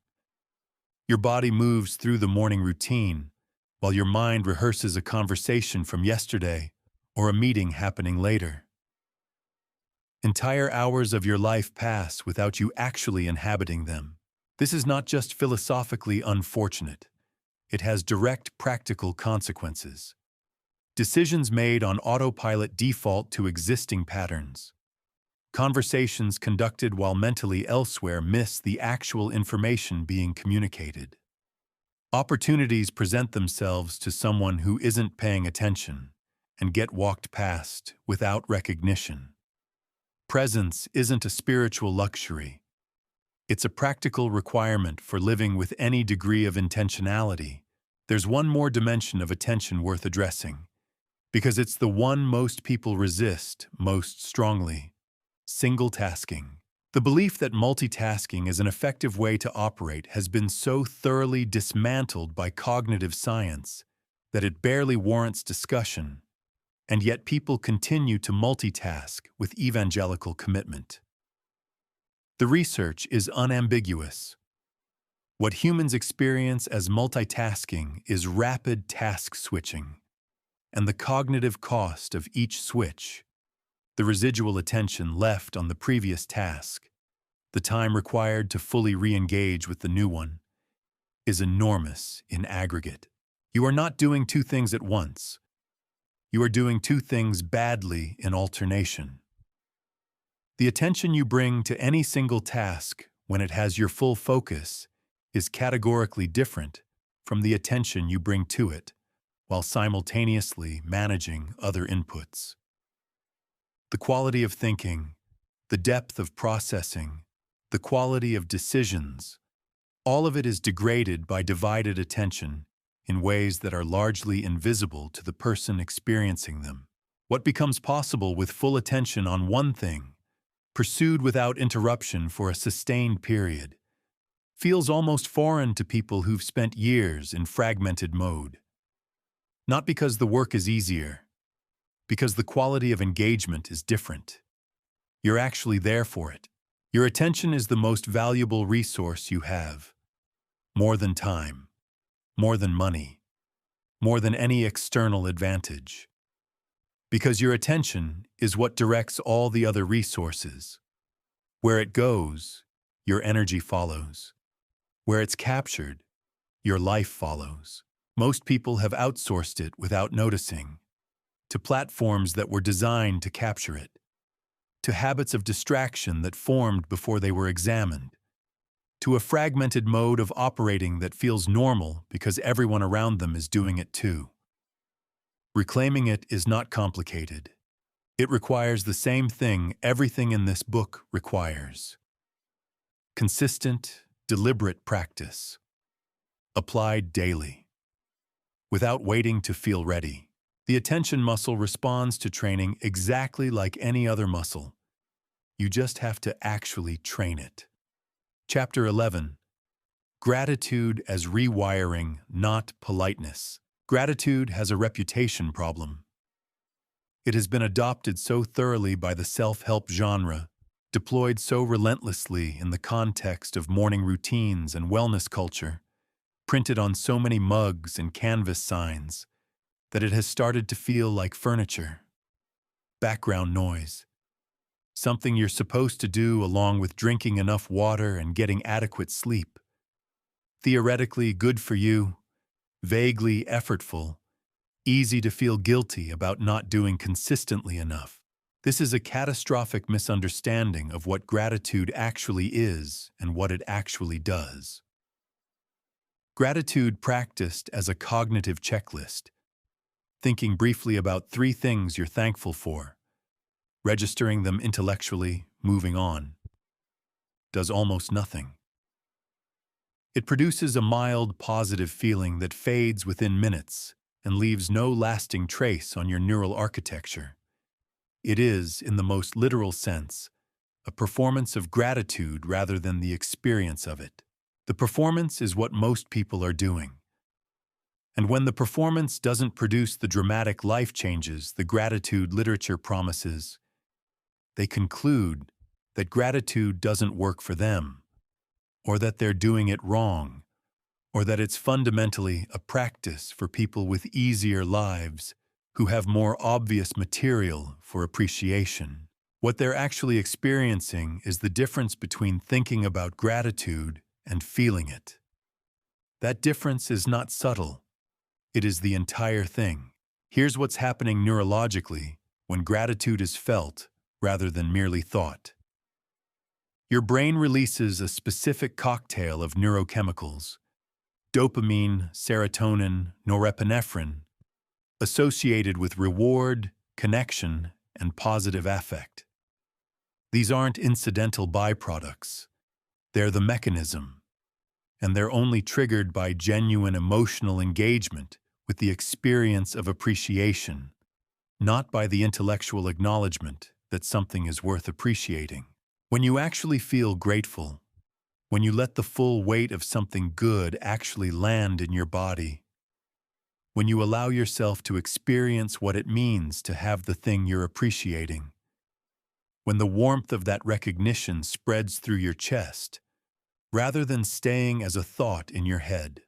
Your body moves through the morning routine, while your mind rehearses a conversation from yesterday or a meeting happening later. Entire hours of your life pass without you actually inhabiting them. This is not just philosophically unfortunate. It has direct practical consequences. Decisions made on autopilot default to existing patterns. Conversations conducted while mentally elsewhere miss the actual information being communicated. Opportunities present themselves to someone who isn't paying attention and get walked past without recognition. Presence isn't a spiritual luxury. It's a practical requirement for living with any degree of intentionality. There's one more dimension of attention worth addressing, because it's the one most people resist most strongly: single tasking. The belief that multitasking is an effective way to operate has been so thoroughly dismantled by cognitive science that it barely warrants discussion, and yet people continue to multitask with evangelical commitment. The research is unambiguous. What humans experience as multitasking is rapid task switching, and the cognitive cost of each switch, the residual attention left on the previous task, the time required to fully re-engage with the new one, is enormous in aggregate. You are not doing two things at once. You are doing two things badly in alternation. The attention you bring to any single task when it has your full focus is categorically different from the attention you bring to it while simultaneously managing other inputs. The quality of thinking, the depth of processing, the quality of decisions, all of it is degraded by divided attention in ways that are largely invisible to the person experiencing them. What becomes possible with full attention on one thing, pursued without interruption for a sustained period, feels almost foreign to people who've spent years in fragmented mode. Not because the work is easier, because the quality of engagement is different. You're actually there for it. Your attention is the most valuable resource you have. More than time, more than money, more than any external advantage. Because your attention is what directs all the other resources. Where it goes, your energy follows. Where it's captured, your life follows. Most people have outsourced it without noticing, to platforms that were designed to capture it, to habits of distraction that formed before they were examined, to a fragmented mode of operating that feels normal because everyone around them is doing it too. Reclaiming it is not complicated. It requires the same thing everything in this book requires: consistent, deliberate practice, applied daily, without waiting to feel ready. The attention muscle responds to training exactly like any other muscle. You just have to actually train it. Chapter 11. Gratitude as rewiring, not politeness. Gratitude has a reputation problem. It has been adopted so thoroughly by the self-help genre, deployed so relentlessly in the context of morning routines and wellness culture, printed on so many mugs and canvas signs, that it has started to feel like furniture. Background noise. Something you're supposed to do along with drinking enough water and getting adequate sleep. Theoretically good for you, vaguely effortful, easy to feel guilty about not doing consistently enough. This is a catastrophic misunderstanding of what gratitude actually is and what it actually does. Gratitude practiced as a cognitive checklist, thinking briefly about 3 things you're thankful for, registering them intellectually, moving on, does almost nothing. It produces a mild, positive feeling that fades within minutes and leaves no lasting trace on your neural architecture. It is, in the most literal sense, a performance of gratitude rather than the experience of it. The performance is what most people are doing. And when the performance doesn't produce the dramatic life changes the gratitude literature promises, they conclude that gratitude doesn't work for them, or that they're doing it wrong, or that it's fundamentally a practice for people with easier lives who have more obvious material for appreciation. What they're actually experiencing is the difference between thinking about gratitude and feeling it. That difference is not subtle. It is the entire thing. Here's what's happening neurologically when gratitude is felt rather than merely thought. Your brain releases a specific cocktail of neurochemicals, dopamine, serotonin, norepinephrine, associated with reward, connection, and positive affect. These aren't incidental byproducts. They're the mechanism, and they're only triggered by genuine emotional engagement with the experience of appreciation, not by the intellectual acknowledgement that something is worth appreciating. When you actually feel grateful, when you let the full weight of something good actually land in your body, when you allow yourself to experience what it means to have the thing you're appreciating, when the warmth of that recognition spreads through your chest, rather than staying as a thought in your head,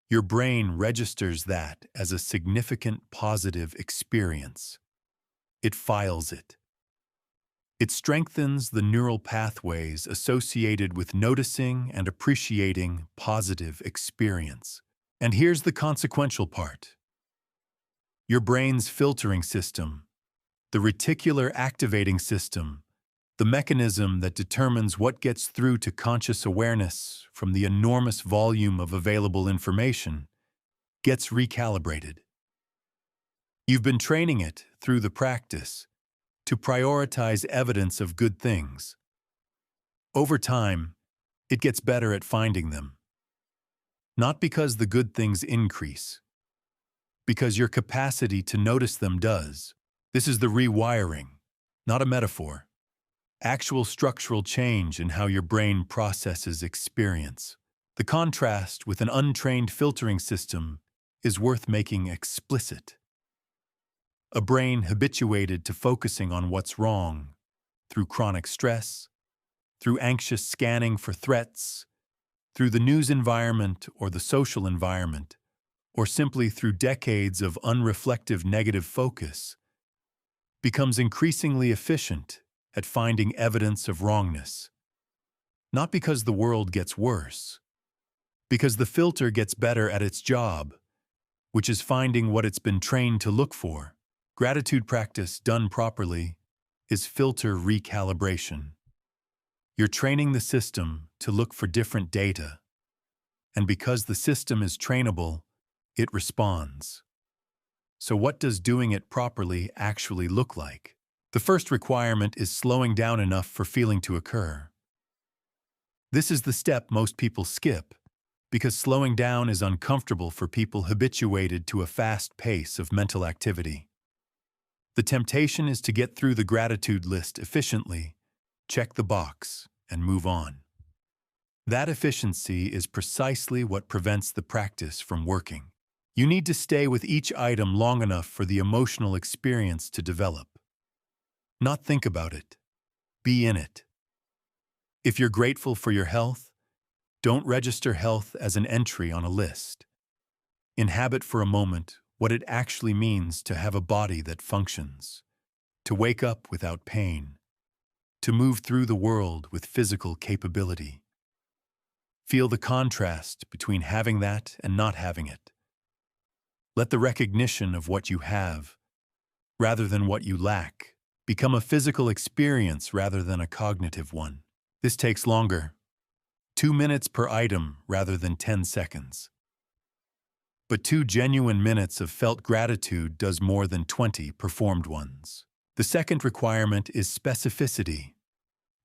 your brain registers that as a significant positive experience. It files it. It strengthens the neural pathways associated with noticing and appreciating positive experience. And here's the consequential part. Your brain's filtering system, the reticular activating system, the mechanism that determines what gets through to conscious awareness from the enormous volume of available information, gets recalibrated. You've been training it through the practice to prioritize evidence of good things. Over time, it gets better at finding them. Not because the good things increase, because your capacity to notice them does. This is the rewiring, not a metaphor. Actual structural change in how your brain processes experience. The contrast with an untrained filtering system is worth making explicit. A brain habituated to focusing on what's wrong, through chronic stress, through anxious scanning for threats, through the news environment or the social environment, or simply through decades of unreflective negative focus, becomes increasingly efficient at finding evidence of wrongness. Not because the world gets worse, because the filter gets better at its job, which is finding what it's been trained to look for. Gratitude practice done properly is filter recalibration. You're training the system to look for different data, and because the system is trainable, it responds. So what does doing it properly actually look like? The first requirement is slowing down enough for feeling to occur. This is the step most people skip, because slowing down is uncomfortable for people habituated to a fast pace of mental activity. The temptation is to get through the gratitude list efficiently, check the box, and move on. That efficiency is precisely what prevents the practice from working. You need to stay with each item long enough for the emotional experience to develop. Not think about it. Be in it. If you're grateful for your health, don't register health as an entry on a list. Inhabit for a moment what it actually means to have a body that functions, to wake up without pain, to move through the world with physical capability. Feel the contrast between having that and not having it. Let the recognition of what you have, rather than what you lack, become a physical experience rather than a cognitive one. This takes longer. 2 minutes per item rather than 10 seconds. But 2 genuine minutes of felt gratitude does more than 20 performed ones. The second requirement is specificity.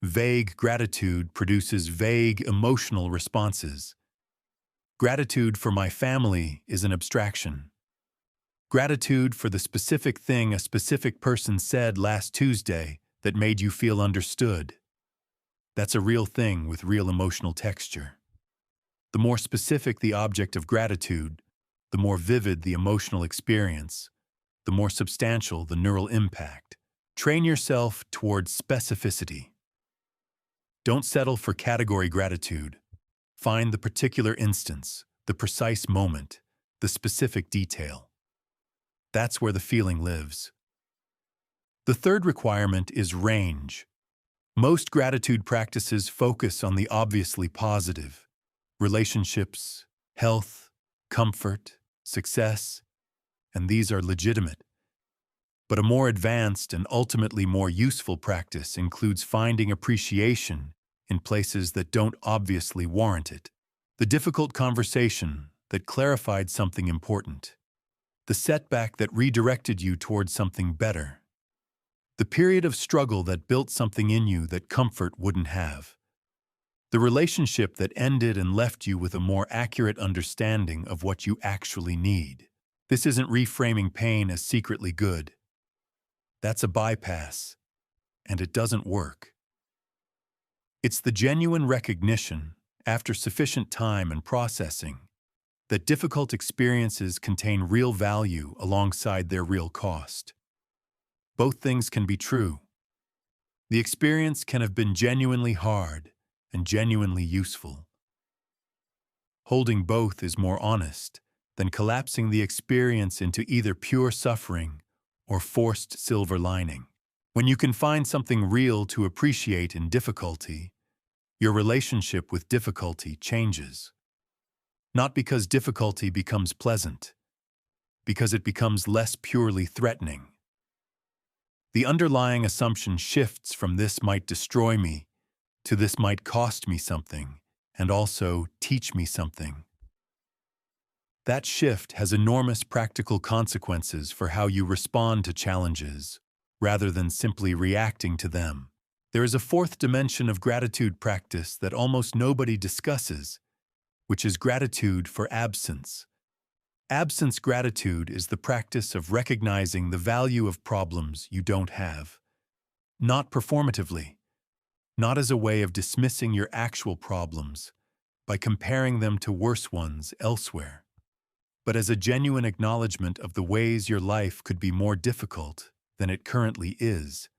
Vague gratitude produces vague emotional responses. Gratitude for my family is an abstraction. Gratitude for the specific thing a specific person said last Tuesday that made you feel understood. That's a real thing with real emotional texture. The more specific the object of gratitude, the more vivid the emotional experience, the more substantial the neural impact. Train yourself towards specificity. Don't settle for category gratitude. Find the particular instance, the precise moment, the specific detail. That's where the feeling lives. The third requirement is range. Most gratitude practices focus on the obviously positive: relationships, health, comfort, success, and these are legitimate. But a more advanced and ultimately more useful practice includes finding appreciation in places that don't obviously warrant it. The difficult conversation that clarified something important. The setback that redirected you towards something better. The period of struggle that built something in you that comfort wouldn't have. The relationship that ended and left you with a more accurate understanding of what you actually need. This isn't reframing pain as secretly good. That's a bypass, and it doesn't work. It's the genuine recognition, after sufficient time and processing, that difficult experiences contain real value alongside their real cost. Both things can be true. The experience can have been genuinely hard and genuinely useful. Holding both is more honest than collapsing the experience into either pure suffering or forced silver lining. When you can find something real to appreciate in difficulty, your relationship with difficulty changes. Not because difficulty becomes pleasant, because it becomes less purely threatening. The underlying assumption shifts from "this might destroy me" to "this might cost me something and also teach me something." That shift has enormous practical consequences for how you respond to challenges, rather than simply reacting to them. There is a fourth dimension of gratitude practice that almost nobody discusses, which is gratitude for absence. Absence gratitude is the practice of recognizing the value of problems you don't have. Not performatively, not as a way of dismissing your actual problems by comparing them to worse ones elsewhere, but as a genuine acknowledgement of the ways your life could be more difficult than it currently is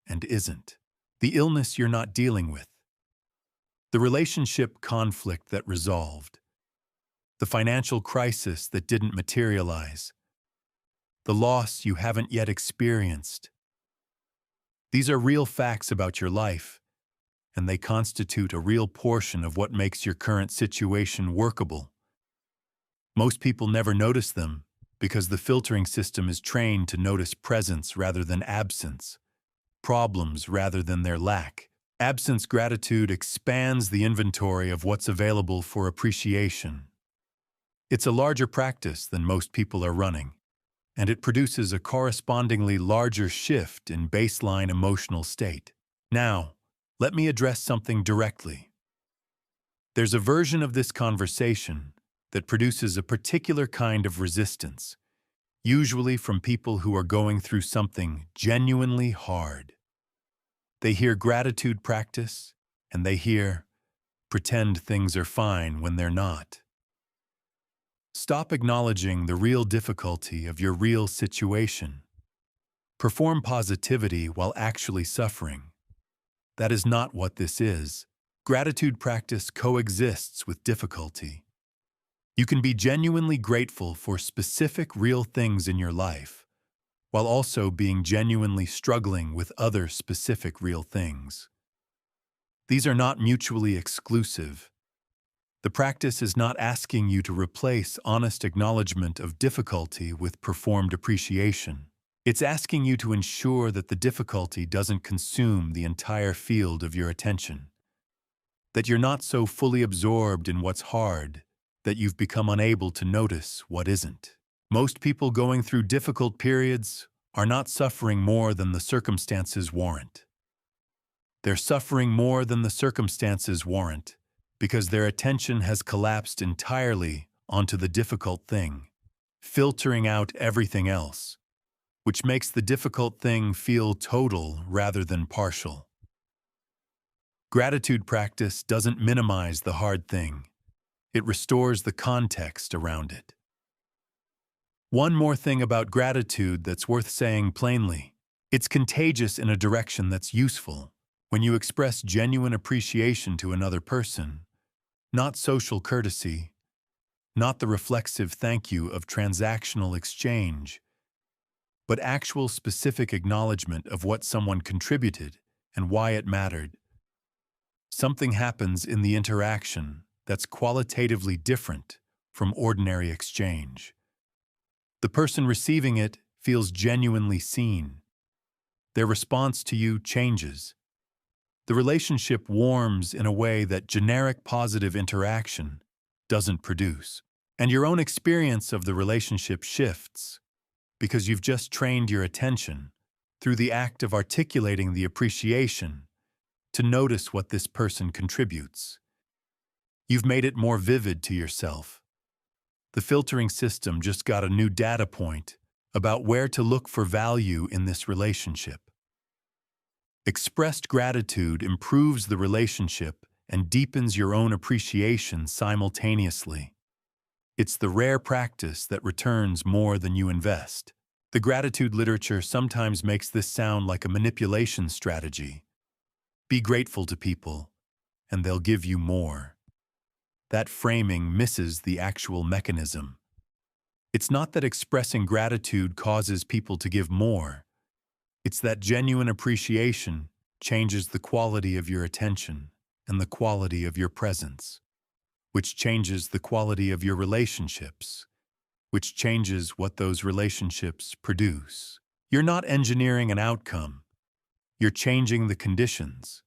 and isn't. The illness you're not dealing with. The relationship conflict that resolved. The financial crisis that didn't materialize. The loss you haven't yet experienced. These are real facts about your life, and they constitute a real portion of what makes your current situation workable. Most people never notice them because the filtering system is trained to notice presence rather than absence, problems rather than their lack. Absence gratitude expands the inventory of what's available for appreciation. It's a larger practice than most people are running, and it produces a correspondingly larger shift in baseline emotional state. Now, let me address something directly. There's a version of this conversation that produces a particular kind of resistance, usually from people who are going through something genuinely hard. They hear gratitude practice, and they hear, pretend things are fine when they're not. Stop acknowledging the real difficulty of your real situation. Perform positivity while actually suffering. That is not what this is. Gratitude practice coexists with difficulty. You can be genuinely grateful for specific real things in your life, while also being genuinely struggling with other specific real things. These are not mutually exclusive. The practice is not asking you to replace honest acknowledgement of difficulty with performed appreciation. It's asking you to ensure that the difficulty doesn't consume the entire field of your attention. That you're not so fully absorbed in what's hard that you've become unable to notice what isn't. Most people going through difficult periods are not suffering more than the circumstances warrant. They're suffering more than the circumstances warrant because their attention has collapsed entirely onto the difficult thing, filtering out everything else, which makes the difficult thing feel total rather than partial. Gratitude practice doesn't minimize the hard thing. It restores the context around it. One more thing about gratitude that's worth saying plainly. It's contagious in a direction that's useful. When you express genuine appreciation to another person, not social courtesy, not the reflexive thank you of transactional exchange, but actual specific acknowledgement of what someone contributed and why it mattered, something happens in the interaction that's qualitatively different from ordinary exchange. The person receiving it feels genuinely seen. Their response to you changes. The relationship warms in a way that generic positive interaction doesn't produce. And your own experience of the relationship shifts because you've just trained your attention through the act of articulating the appreciation to notice what this person contributes. You've made it more vivid to yourself. The filtering system just got a new data point about where to look for value in this relationship. Expressed gratitude improves the relationship and deepens your own appreciation simultaneously. It's the rare practice that returns more than you invest. The gratitude literature sometimes makes this sound like a manipulation strategy. Be grateful to people, and they'll give you more. That framing misses the actual mechanism. It's not that expressing gratitude causes people to give more. It's that genuine appreciation changes the quality of your attention and the quality of your presence, which changes the quality of your relationships, which changes what those relationships produce. You're not engineering an outcome. You're changing the conditions.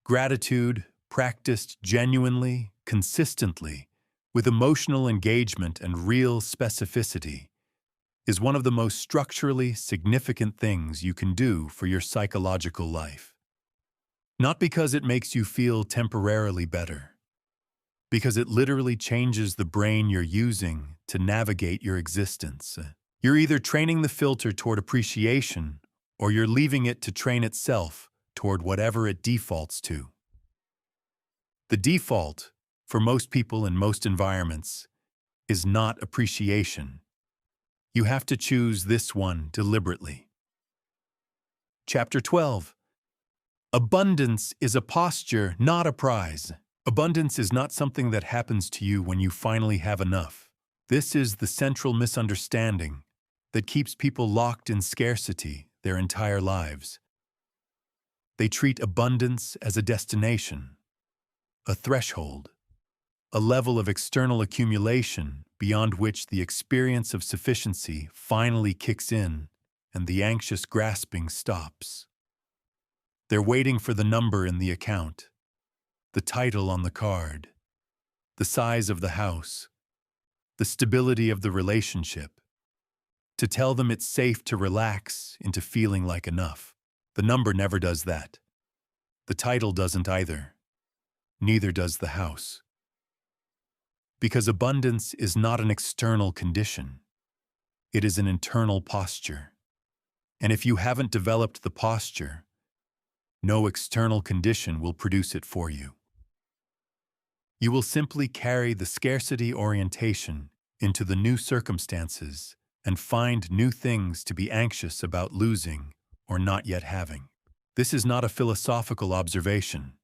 Gratitude, practiced genuinely, consistently, with emotional engagement and real specificity, is one of the most structurally significant things you can do for your psychological life. Not because it makes you feel temporarily better, because it literally changes the brain you're using to navigate your existence. You're either training the filter toward appreciation, or you're leaving it to train itself toward whatever it defaults to. The default, for most people in most environments, is not appreciation. You have to choose this one deliberately. Chapter 12. Abundance is a posture, not a prize. Abundance is not something that happens to you when you finally have enough. This is the central misunderstanding that keeps people locked in scarcity their entire lives. They treat abundance as a destination, a threshold, a level of external accumulation beyond which the experience of sufficiency finally kicks in and the anxious grasping stops. They're waiting for the number in the account, the title on the card, the size of the house, the stability of the relationship, to tell them it's safe to relax into feeling like enough. The number never does that. The title doesn't either. Neither does the house. Because abundance is not an external condition. It is an internal posture. And if you haven't developed the posture, no external condition will produce it for you. You will simply carry the scarcity orientation into the new circumstances and find new things to be anxious about losing or not yet having. This is not a philosophical observation.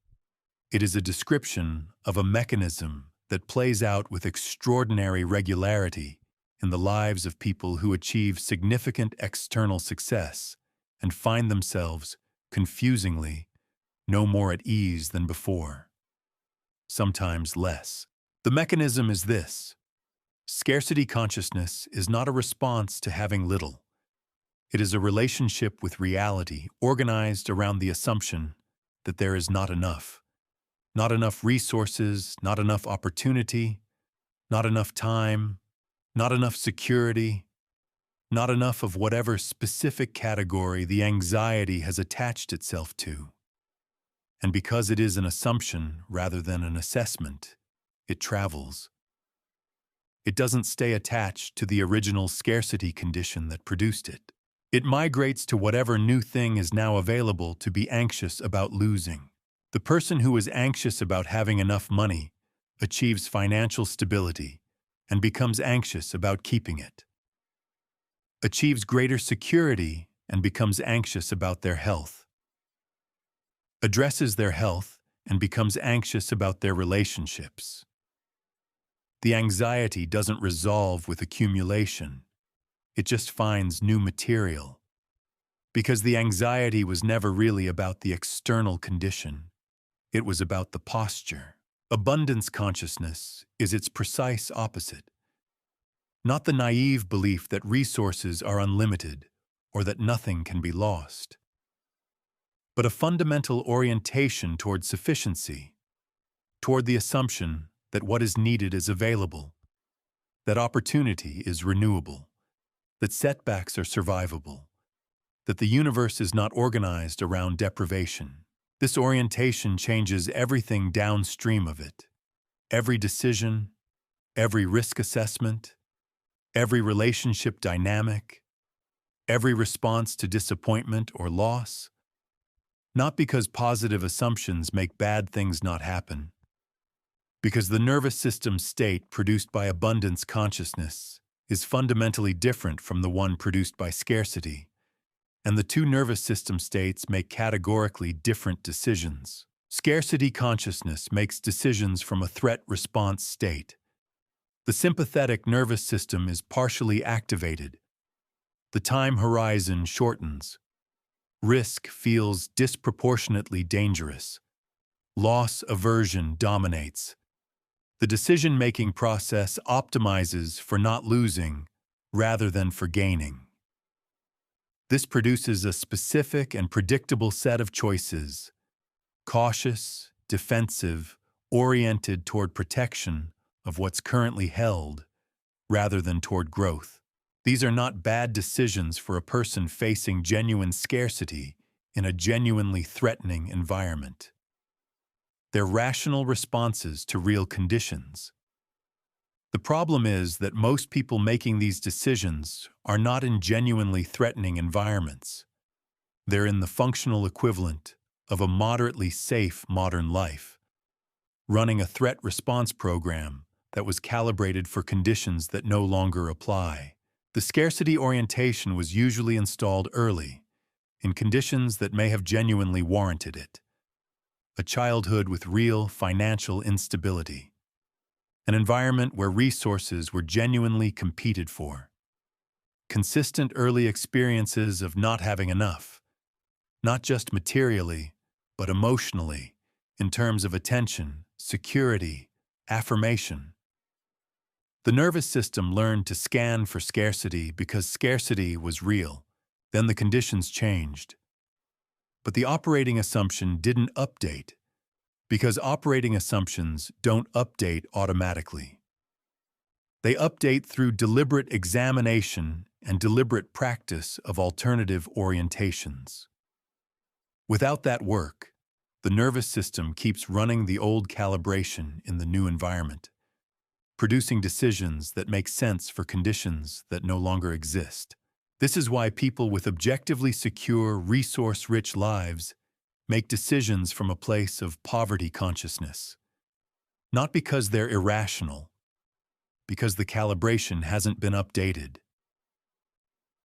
It is a description of a mechanism that plays out with extraordinary regularity in the lives of people who achieve significant external success and find themselves, confusingly, no more at ease than before. Sometimes less. The mechanism is this. Scarcity consciousness is not a response to having little. It is a relationship with reality organized around the assumption that there is not enough. Not enough resources, not enough opportunity, not enough time, not enough security, not enough of whatever specific category the anxiety has attached itself to. And because it is an assumption rather than an assessment, it travels. It doesn't stay attached to the original scarcity condition that produced it. It migrates to whatever new thing is now available to be anxious about losing. The person who is anxious about having enough money achieves financial stability and becomes anxious about keeping it. achieves greater security and becomes anxious about their health, addresses their health and becomes anxious about their relationships. The anxiety doesn't resolve with accumulation. It just finds new material. Because the anxiety was never really about the external condition. It was about the posture. Abundance consciousness is its precise opposite. Not the naive belief that resources are unlimited or that nothing can be lost, but a fundamental orientation toward sufficiency, toward the assumption that what is needed is available, that opportunity is renewable, that setbacks are survivable, that the universe is not organized around deprivation. This orientation changes everything downstream of it. Every decision, every risk assessment, every relationship dynamic, every response to disappointment or loss. Not because positive assumptions make bad things not happen, because the nervous system state produced by abundance consciousness is fundamentally different from the one produced by scarcity, and the two nervous system states make categorically different decisions. Scarcity consciousness makes decisions from a threat-response state. The sympathetic nervous system is partially activated. The time horizon shortens. Risk feels disproportionately dangerous. Loss aversion dominates. The decision-making process optimizes for not losing rather than for gaining. This produces a specific and predictable set of choices, cautious, defensive, oriented toward protection of what's currently held, rather than toward growth. These are not bad decisions for a person facing genuine scarcity in a genuinely threatening environment. They're rational responses to real conditions. The problem is that most people making these decisions are not in genuinely threatening environments. They're in the functional equivalent of a moderately safe modern life, running a threat response program that was calibrated for conditions that no longer apply. The scarcity orientation was usually installed early, in conditions that may have genuinely warranted it. A childhood with real financial instability. An environment where resources were genuinely competed for. Consistent early experiences of not having enough, not just materially, but emotionally, in terms of attention, security, affirmation. The nervous system learned to scan for scarcity because scarcity was real. Then the conditions changed. But the operating assumption didn't update, because operating assumptions don't update automatically. They update through deliberate examination and deliberate practice of alternative orientations. Without that work, the nervous system keeps running the old calibration in the new environment, producing decisions that make sense for conditions that no longer exist. This is why people with objectively secure, resource-rich lives make decisions from a place of poverty consciousness. Not because they're irrational, because the calibration hasn't been updated.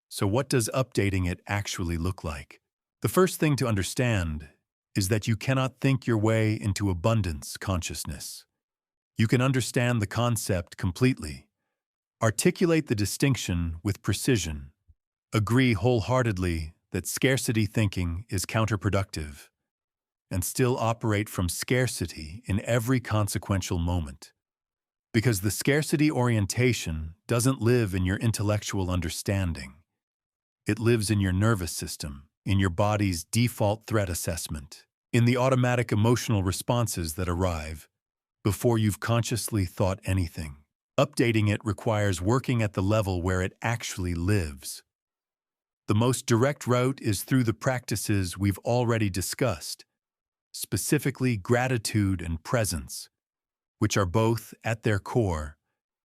So what does updating it actually look like? The first thing to understand is that you cannot think your way into abundance consciousness. You can understand the concept completely, articulate the distinction with precision, agree wholeheartedly that scarcity thinking is counterproductive, and still operate from scarcity in every consequential moment. Because the scarcity orientation doesn't live in your intellectual understanding. It lives in your nervous system, in your body's default threat assessment, in the automatic emotional responses that arrive before you've consciously thought anything. Updating it requires working at the level where it actually lives. The most direct route is through the practices we've already discussed, specifically gratitude and presence, which are both, at their core,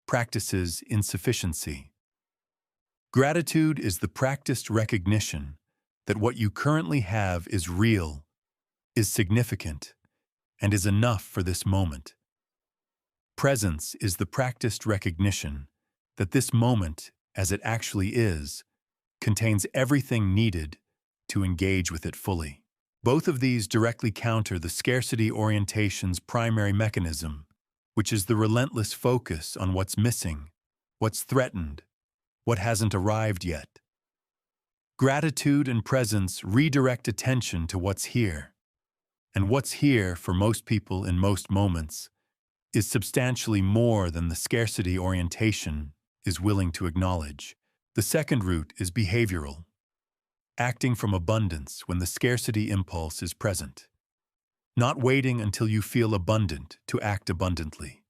practices in sufficiency. Gratitude is the practiced recognition that what you currently have is real, is significant, and is enough for this moment. Presence is the practiced recognition that this moment, as it actually is, contains everything needed to engage with it fully. Both of these directly counter the scarcity orientation's primary mechanism, which is the relentless focus on what's missing, what's threatened, what hasn't arrived yet. Gratitude and presence redirect attention to what's here. And what's here, for most people in most moments, is substantially more than the scarcity orientation is willing to acknowledge. The second route is behavioral, acting from abundance when the scarcity impulse is present. Not waiting until you feel abundant to act abundantly.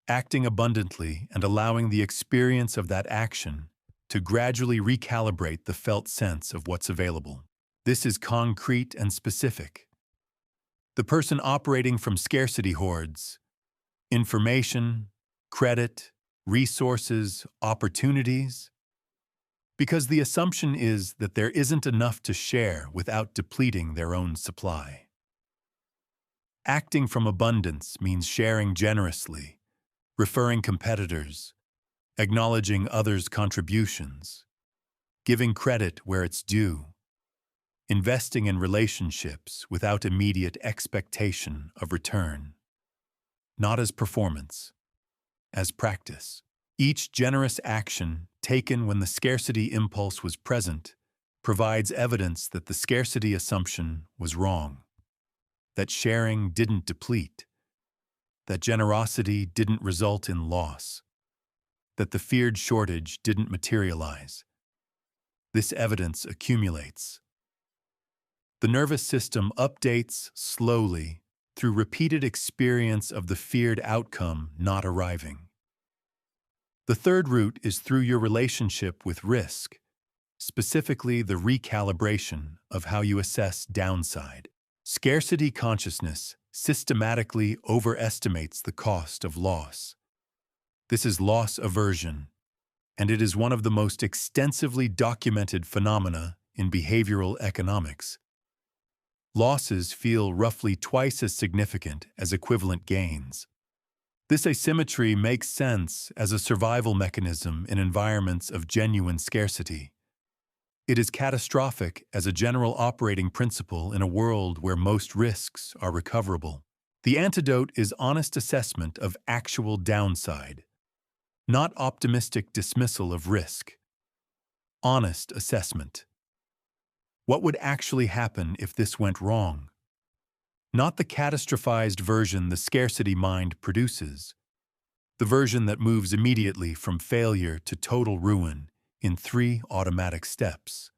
Acting abundantly and allowing the experience of that action to gradually recalibrate the felt sense of what's available. This is concrete and specific. The person operating from scarcity hoards information, credit, resources, opportunities, because the assumption is that there isn't enough to share without depleting their own supply. Acting from abundance means sharing generously, referring competitors, acknowledging others' contributions, giving credit where it's due, investing in relationships without immediate expectation of return. Not as performance, as practice. Each generous action taken when the scarcity impulse was present provides evidence that the scarcity assumption was wrong, that sharing didn't deplete, that generosity didn't result in loss, that the feared shortage didn't materialize. This evidence accumulates. The nervous system updates slowly through repeated experience of the feared outcome not arriving. The third route is through your relationship with risk, specifically the recalibration of how you assess downside. Scarcity consciousness systematically overestimates the cost of loss. This is loss aversion, and it is one of the most extensively documented phenomena in behavioral economics. Losses feel roughly twice as significant as equivalent gains. This asymmetry makes sense as a survival mechanism in environments of genuine scarcity. It is catastrophic as a general operating principle in a world where most risks are recoverable. The antidote is honest assessment of actual downside, not optimistic dismissal of risk. Honest assessment. What would actually happen if this went wrong? Not the catastrophized version the scarcity mind produces, the version that moves immediately from failure to total ruin in 3 automatic steps.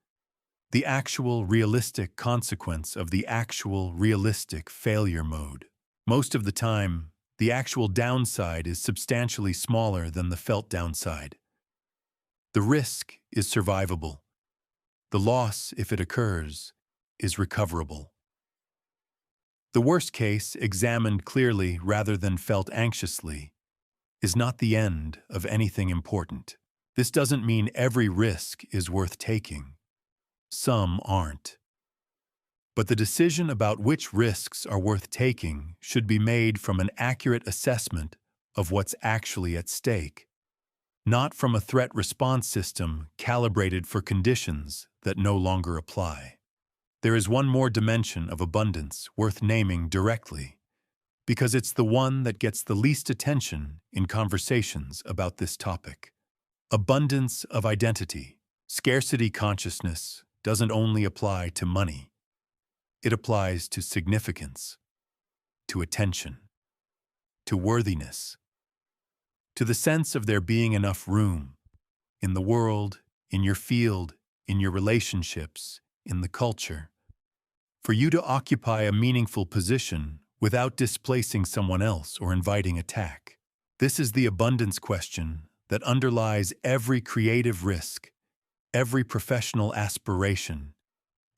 The actual realistic consequence of the actual realistic failure mode. Most of the time, the actual downside is substantially smaller than the felt downside. The risk is survivable. The loss, if it occurs, is recoverable. The worst case, examined clearly rather than felt anxiously, is not the end of anything important. This doesn't mean every risk is worth taking. Some aren't. But the decision about which risks are worth taking should be made from an accurate assessment of what's actually at stake, not from a threat response system calibrated for conditions that no longer apply. There is one more dimension of abundance worth naming directly, because it's the one that gets the least attention in conversations about this topic. Abundance of identity. Scarcity consciousness doesn't only apply to money. It applies to significance, to attention, to worthiness, to the sense of there being enough room in the world, in your field, in your relationships, in the culture, for you to occupy a meaningful position without displacing someone else or inviting attack. This is the abundance question that underlies every creative risk, every professional aspiration,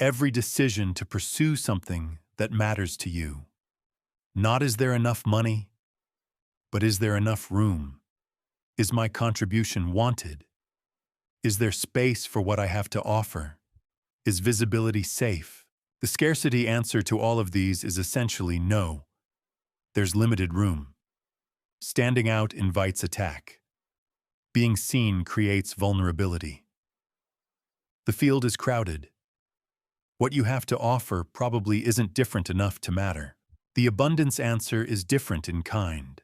every decision to pursue something that matters to you. Not is there enough money, but is there enough room? Is my contribution wanted? Is there space for what I have to offer? Is visibility safe? The scarcity answer to all of these is essentially no. There's limited room. Standing out invites attack. Being seen creates vulnerability. The field is crowded. What you have to offer probably isn't different enough to matter. The abundance answer is different in kind,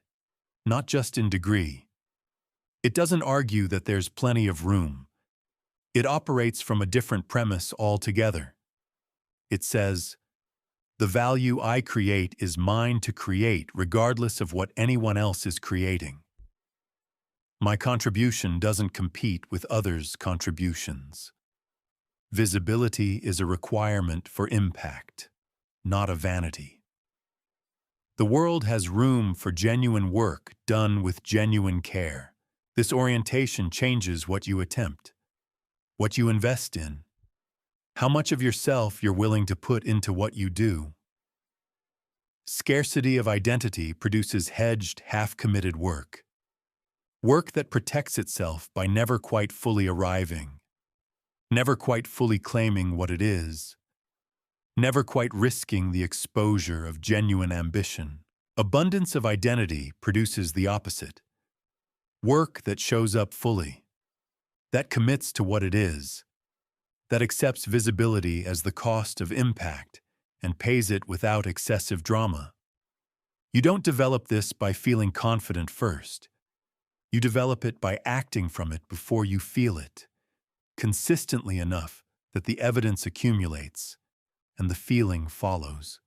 not just in degree. It doesn't argue that there's plenty of room. It operates from a different premise altogether. It says, "The value I create is mine to create regardless of what anyone else is creating. My contribution doesn't compete with others' contributions." Visibility is a requirement for impact, not a vanity. The world has room for genuine work done with genuine care. This orientation changes what you attempt, what you invest in, how much of yourself you're willing to put into what you do. Scarcity of identity produces hedged, half-committed work. Work that protects itself by never quite fully arriving, never quite fully claiming what it is, never quite risking the exposure of genuine ambition. Abundance of identity produces the opposite. Work that shows up fully, that commits to what it is, that accepts visibility as the cost of impact and pays it without excessive drama. You don't develop this by feeling confident first. You develop it by acting from it before you feel it, consistently enough that the evidence accumulates and the feeling follows.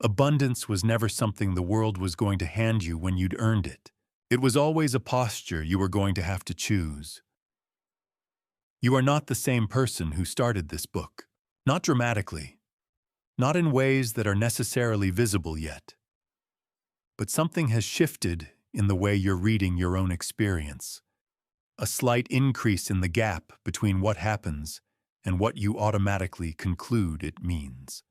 Abundance was never something the world was going to hand you when you'd earned it. It was always a posture you were going to have to choose. You are not the same person who started this book. Not dramatically. Not in ways that are necessarily visible yet. But something has shifted in the way you're reading your own experience. A slight increase in the gap between what happens and what you automatically conclude it means.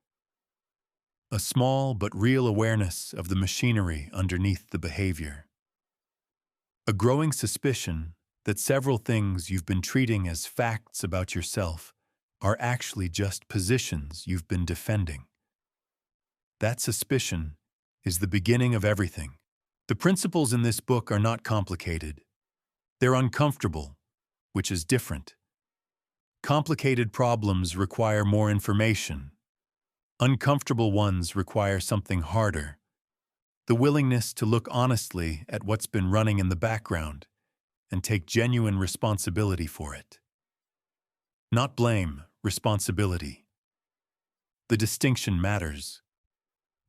A small but real awareness of the machinery underneath the behavior. A growing suspicion that several things you've been treating as facts about yourself are actually just positions you've been defending. That suspicion is the beginning of everything. The principles in this book are not complicated. They're uncomfortable, which is different. Complicated problems require more information. Uncomfortable ones require something harder. The willingness to look honestly at what's been running in the background and take genuine responsibility for it. Not blame, responsibility. The distinction matters.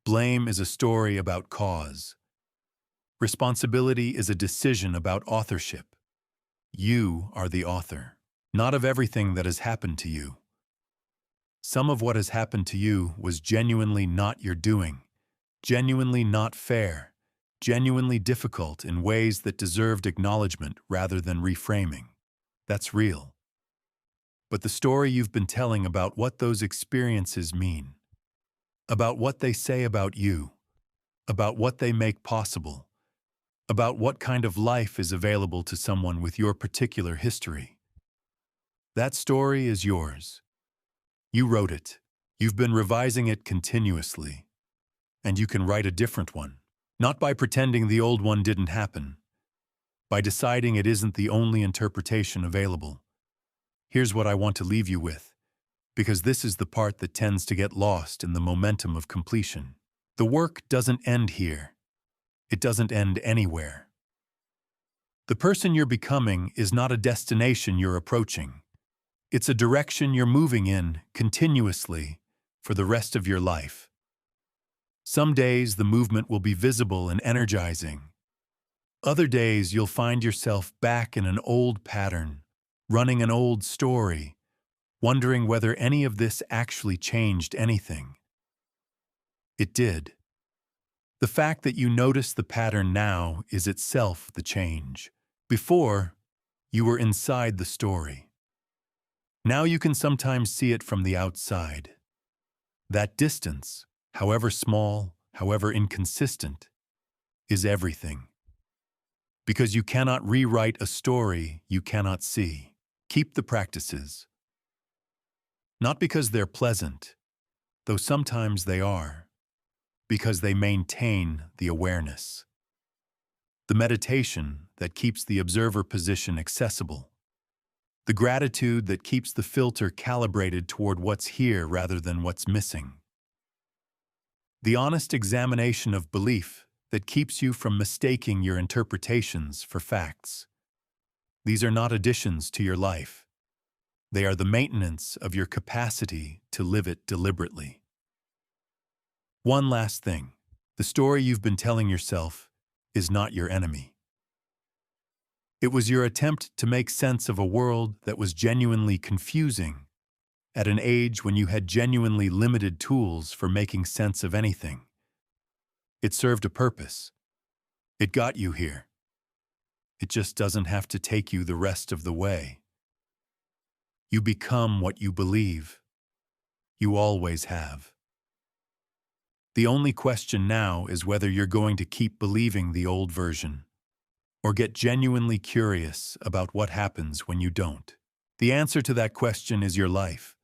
Blame is a story about cause. Responsibility is a decision about authorship. You are the author, not of everything that has happened to you. Some of what has happened to you was genuinely not your doing, genuinely not fair, genuinely difficult in ways that deserved acknowledgement rather than reframing. That's real. But the story you've been telling about what those experiences mean, about what they say about you, about what they make possible, about what kind of life is available to someone with your particular history. That story is yours. You wrote it. You've been revising it continuously. And you can write a different one. Not by pretending the old one didn't happen. By deciding it isn't the only interpretation available. Here's what I want to leave you with, because this is the part that tends to get lost in the momentum of completion. The work doesn't end here. It doesn't end anywhere. The person you're becoming is not a destination you're approaching. It's a direction you're moving in continuously for the rest of your life. Some days the movement will be visible and energizing. Other days you'll find yourself back in an old pattern, running an old story, wondering whether any of this actually changed anything. It did. The fact that you notice the pattern now is itself the change. Before, you were inside the story. Now you can sometimes see it from the outside. That distance, however small, however inconsistent, is everything. Because you cannot rewrite a story you cannot see. Keep the practices. Not because they're pleasant, though sometimes they are, because they maintain the awareness. The meditation that keeps the observer position accessible. The gratitude that keeps the filter calibrated toward what's here rather than what's missing. The honest examination of belief that keeps you from mistaking your interpretations for facts. These are not additions to your life. They are the maintenance of your capacity to live it deliberately. One last thing. The story you've been telling yourself is not your enemy. It was your attempt to make sense of a world that was genuinely confusing at an age when you had genuinely limited tools for making sense of anything. It served a purpose. It got you here. It just doesn't have to take you the rest of the way. You become what you believe. You always have. The only question now is whether you're going to keep believing the old version, or get genuinely curious about what happens when you don't. The answer to that question is your life.